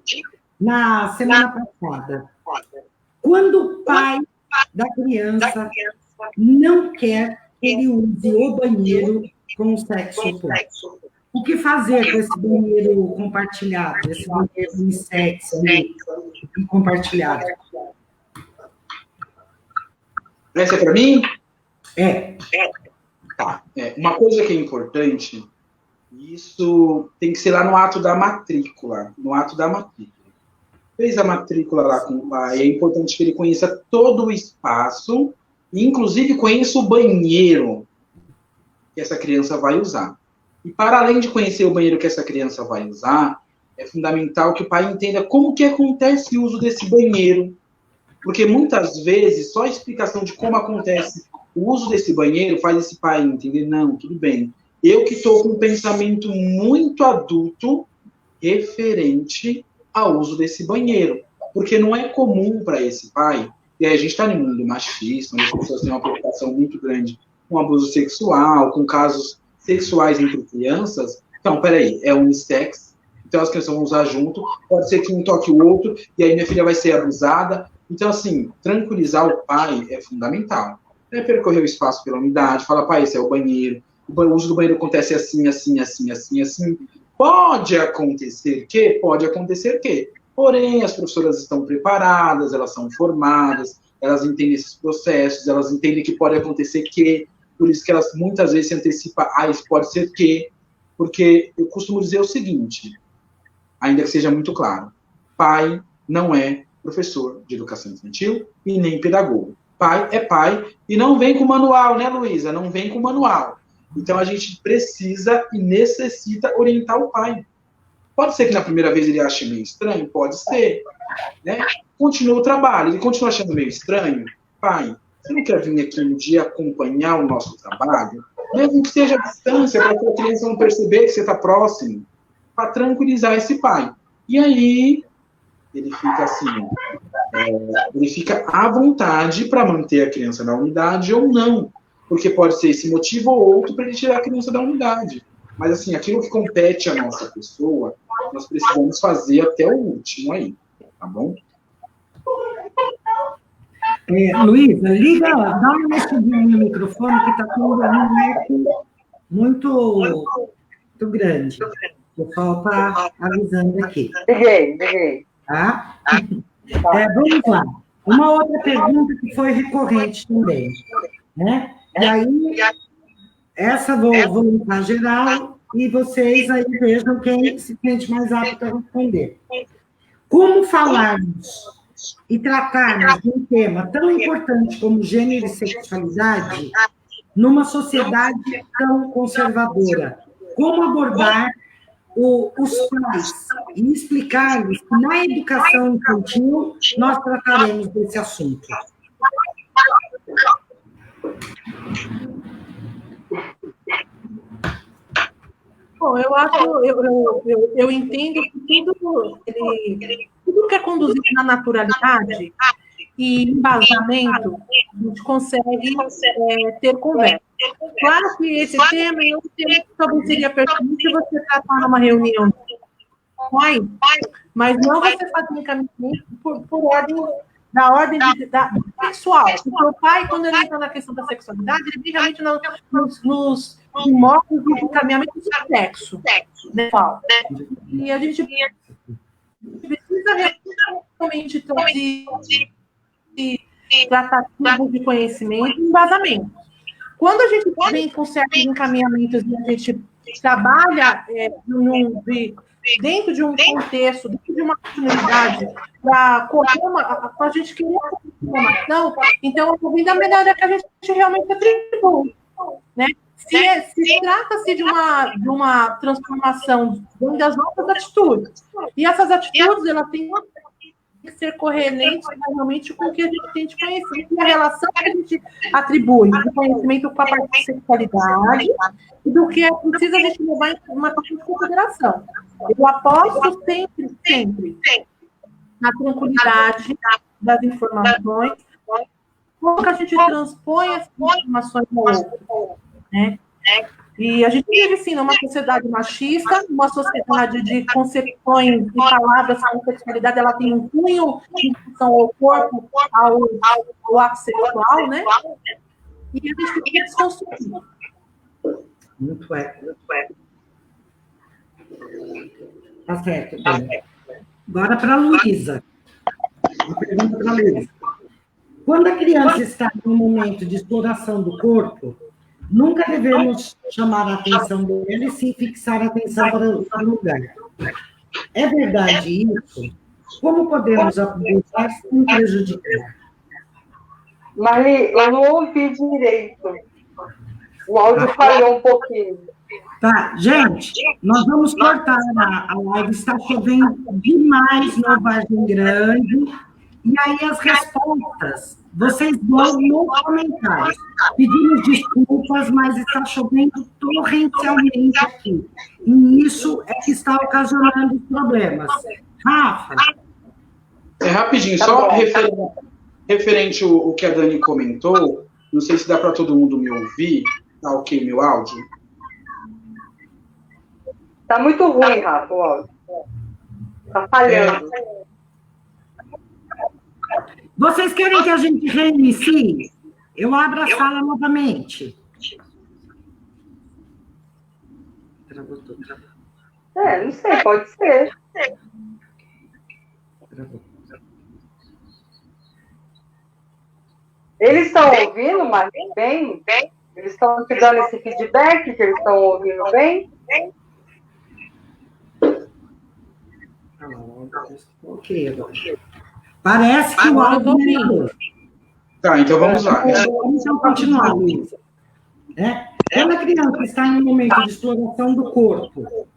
na semana passada. Quando o pai da criança não quer que ele use o banheiro com o sexo oposto, o que fazer com esse banheiro compartilhado, esse banheiro unissex e compartilhado? Essa é para mim? É. Tá. Uma coisa que é importante, isso tem que ser lá no ato da matrícula. Fez a matrícula lá com o pai, é importante que ele conheça todo o espaço, inclusive conheça o banheiro que essa criança vai usar. E para além de conhecer o banheiro que essa criança vai usar, é fundamental que o pai entenda como que acontece o uso desse banheiro. Porque muitas vezes, só a explicação de como acontece o uso desse banheiro faz esse pai entender, não, tudo bem. Eu que estou com um pensamento muito adulto referente ao uso desse banheiro. Porque não é comum para esse pai, e aí a gente está no mundo machista, onde as pessoas têm uma preocupação muito grande com abuso sexual, com casos sexuais entre crianças. Então, peraí, é unissex, então as crianças vão usar junto, pode ser que um toque o outro, e aí minha filha vai ser abusada. Então, assim, tranquilizar o pai é fundamental. Percorrer o espaço pela unidade, falar, pai, esse é o banheiro, o uso do banheiro acontece assim, assim, assim, assim, assim. Pode acontecer que? Porém, as professoras estão preparadas, elas são formadas, elas entendem esses processos, elas entendem que pode acontecer que, por isso que elas muitas vezes se antecipam, isso pode ser que, porque eu costumo dizer o seguinte, ainda que seja muito claro, pai não é professor de educação infantil e nem pedagogo. Pai é pai e não vem com manual, né, Luísa? Não vem com manual. Então, a gente precisa e necessita orientar o pai. Pode ser que na primeira vez ele ache meio estranho? Pode ser. Né? Continua o trabalho. Ele continua achando meio estranho? Pai, você não quer vir aqui um dia acompanhar o nosso trabalho? Mesmo que seja a distância, para que a criança não perceber que você está próximo, para tranquilizar esse pai. E aí, ele fica assim, ele fica à vontade para manter a criança na unidade ou não. Porque pode ser esse motivo ou outro para ele tirar a criança da unidade. Mas, assim, aquilo que compete à nossa pessoa, nós precisamos fazer até o último aí, tá bom? Luísa, liga, dá uma mexidinha no microfone, que está tendo um eco muito grande. O pessoal está avisando aqui. Liguei. Tá? Vamos lá. Uma outra pergunta que foi recorrente também, né? E aí, essa vou limpar geral e vocês aí vejam quem se sente mais apto a responder. Como falarmos e tratarmos de um tema tão importante como gênero e sexualidade numa sociedade tão conservadora? Como abordar os pais e explicar-lhes que na educação infantil nós trataremos desse assunto? Bom, eu entendo que tudo que é conduzido na naturalidade e embasamento, a gente consegue ter conversa. Claro que esse tema é um tema que talvez seria pertinente se você tratar numa reunião mas não você fazer um encaminhamento por ordem da ordem sexual. Porque o pai, quando ele entra na questão da sexualidade, ele vem realmente nos modos de encaminhamento do sexo. Né? E a gente precisa realmente de tratativos de conhecimento e embasamento. Quando a gente vem com certos encaminhamentos e a gente trabalha dentro de um contexto, dentro de uma comunidade, para a gente querer informação, então, a melhor é que a gente realmente atribui. Né? Se trata-se de uma transformação das nossas atitudes, e essas atitudes, elas têm que ser coerentes realmente com o que a gente tem de conhecimento e a relação que a gente atribui do conhecimento com a parte de sexualidade e do que é preciso a gente levar em uma questão de consideração. Eu aposto sempre na tranquilidade das informações, como que a gente transpõe essas informações no outro, né? E a gente vive, sim, numa sociedade machista, uma sociedade de concepções e palavras que a sexualidade ela tem um cunho em relação ao corpo, ao ato sexual, né? E a gente tem que desconstruir. Muito é. Tá certo. Bem. Agora para a Luísa. Uma pergunta para a Luísa. Quando a criança está em um momento de exploração do corpo, nunca devemos chamar a atenção dele e sim fixar a atenção para o lugar. É verdade isso? Como podemos aproveitar sem prejudicar? Marli, eu não ouvi direito. O áudio falhou um pouquinho. Tá, gente, nós vamos cortar a live, está chovendo demais no Vargem Grande, e aí as respostas, vocês dão nos comentários. Pedimos desculpas, mas está chovendo torrencialmente aqui, e isso é que está ocasionando problemas. Rafa? Rapidinho, só referente o que a Dani comentou, não sei se dá para todo mundo me ouvir, tá ok meu áudio? Tá muito ruim, Rafa, o áudio. Tá falhando. Vocês querem que a gente reinicie? Eu abro a sala novamente. Não sei, pode ser. Eles estão ouvindo, mas bem? Eles estão te dando esse feedback que eles estão ouvindo bem? Ok, agora. Parece que o áudio melhorou. Tá, então vamos lá. Vamos continuar, Luísa. Quando a criança está em um momento de exploração do corpo,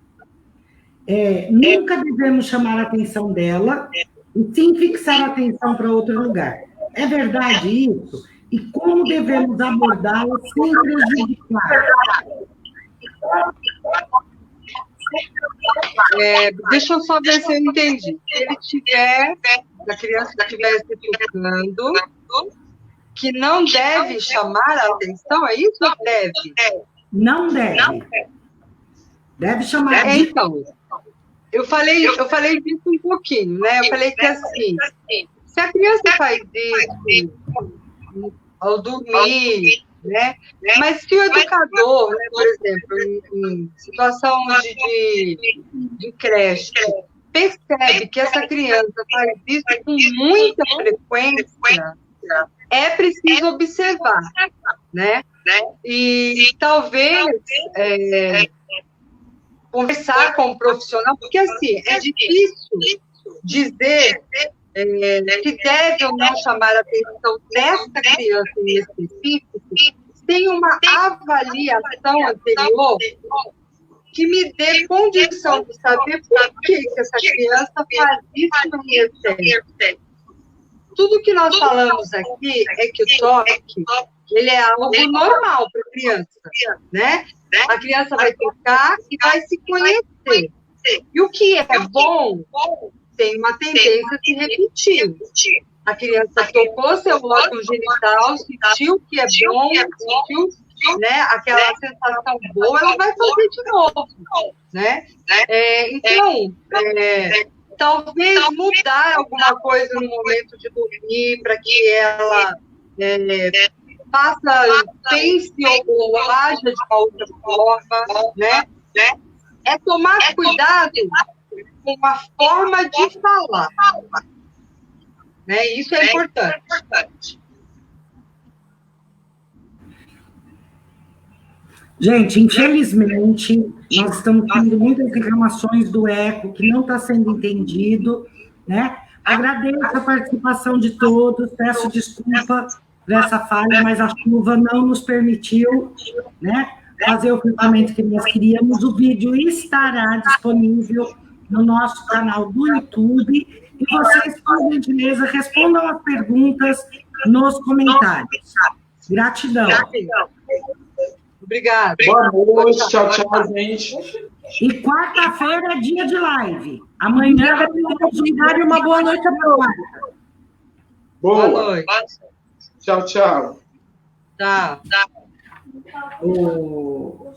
nunca devemos chamar a atenção dela e sim fixar a atenção para outro lugar. É verdade isso? E como devemos abordá-la sem prejudicar? Deixa eu só ver se eu entendi. Se a criança estiver se tocando, que não deve chamar a atenção, é isso ou deve? Não deve. Deve chamar a então, eu falei disso um pouquinho, né? Eu falei que assim, se a criança faz isso ao dormir, né? Mas se o educador, né, por exemplo, em situação de creche, percebe que essa criança faz isso com muita frequência, é preciso observar, né? E talvez conversar com o profissional, porque assim, é difícil dizer que deve ou não chamar a atenção dessa criança em específico, sem uma avaliação anterior que me dê condição de saber por que essa criança faz isso no recente. Tudo que nós falamos aqui é que o toque, ele é algo normal para a criança, né? A criança vai tocar e vai se conhecer. E o que é bom tem uma tendência a se repetir. A criança tocou seu órgão genital, sentiu que é bom, sentiu, né, aquela sensação boa, ela vai fazer de novo, né? Então, talvez mudar alguma coisa no momento de dormir para que ela pense ou haja de uma outra forma, né? É tomar cuidado com a forma de falar. Né? Isso é importante. Gente, infelizmente, nós estamos tendo muitas reclamações do eco que não está sendo entendido, né? Agradeço a participação de todos, peço desculpa por essa falha, mas a chuva não nos permitiu, né, fazer o cruzamento que nós queríamos. O vídeo estará disponível no nosso canal do YouTube e vocês, por gentileza, respondam as perguntas nos comentários. Gratidão. Obrigada. Boa noite, tchau, gente. E quarta-feira é dia de live. Amanhã vai ter uma oportunidade e uma boa noite a todos. Boa noite. Tchau. Tchau. o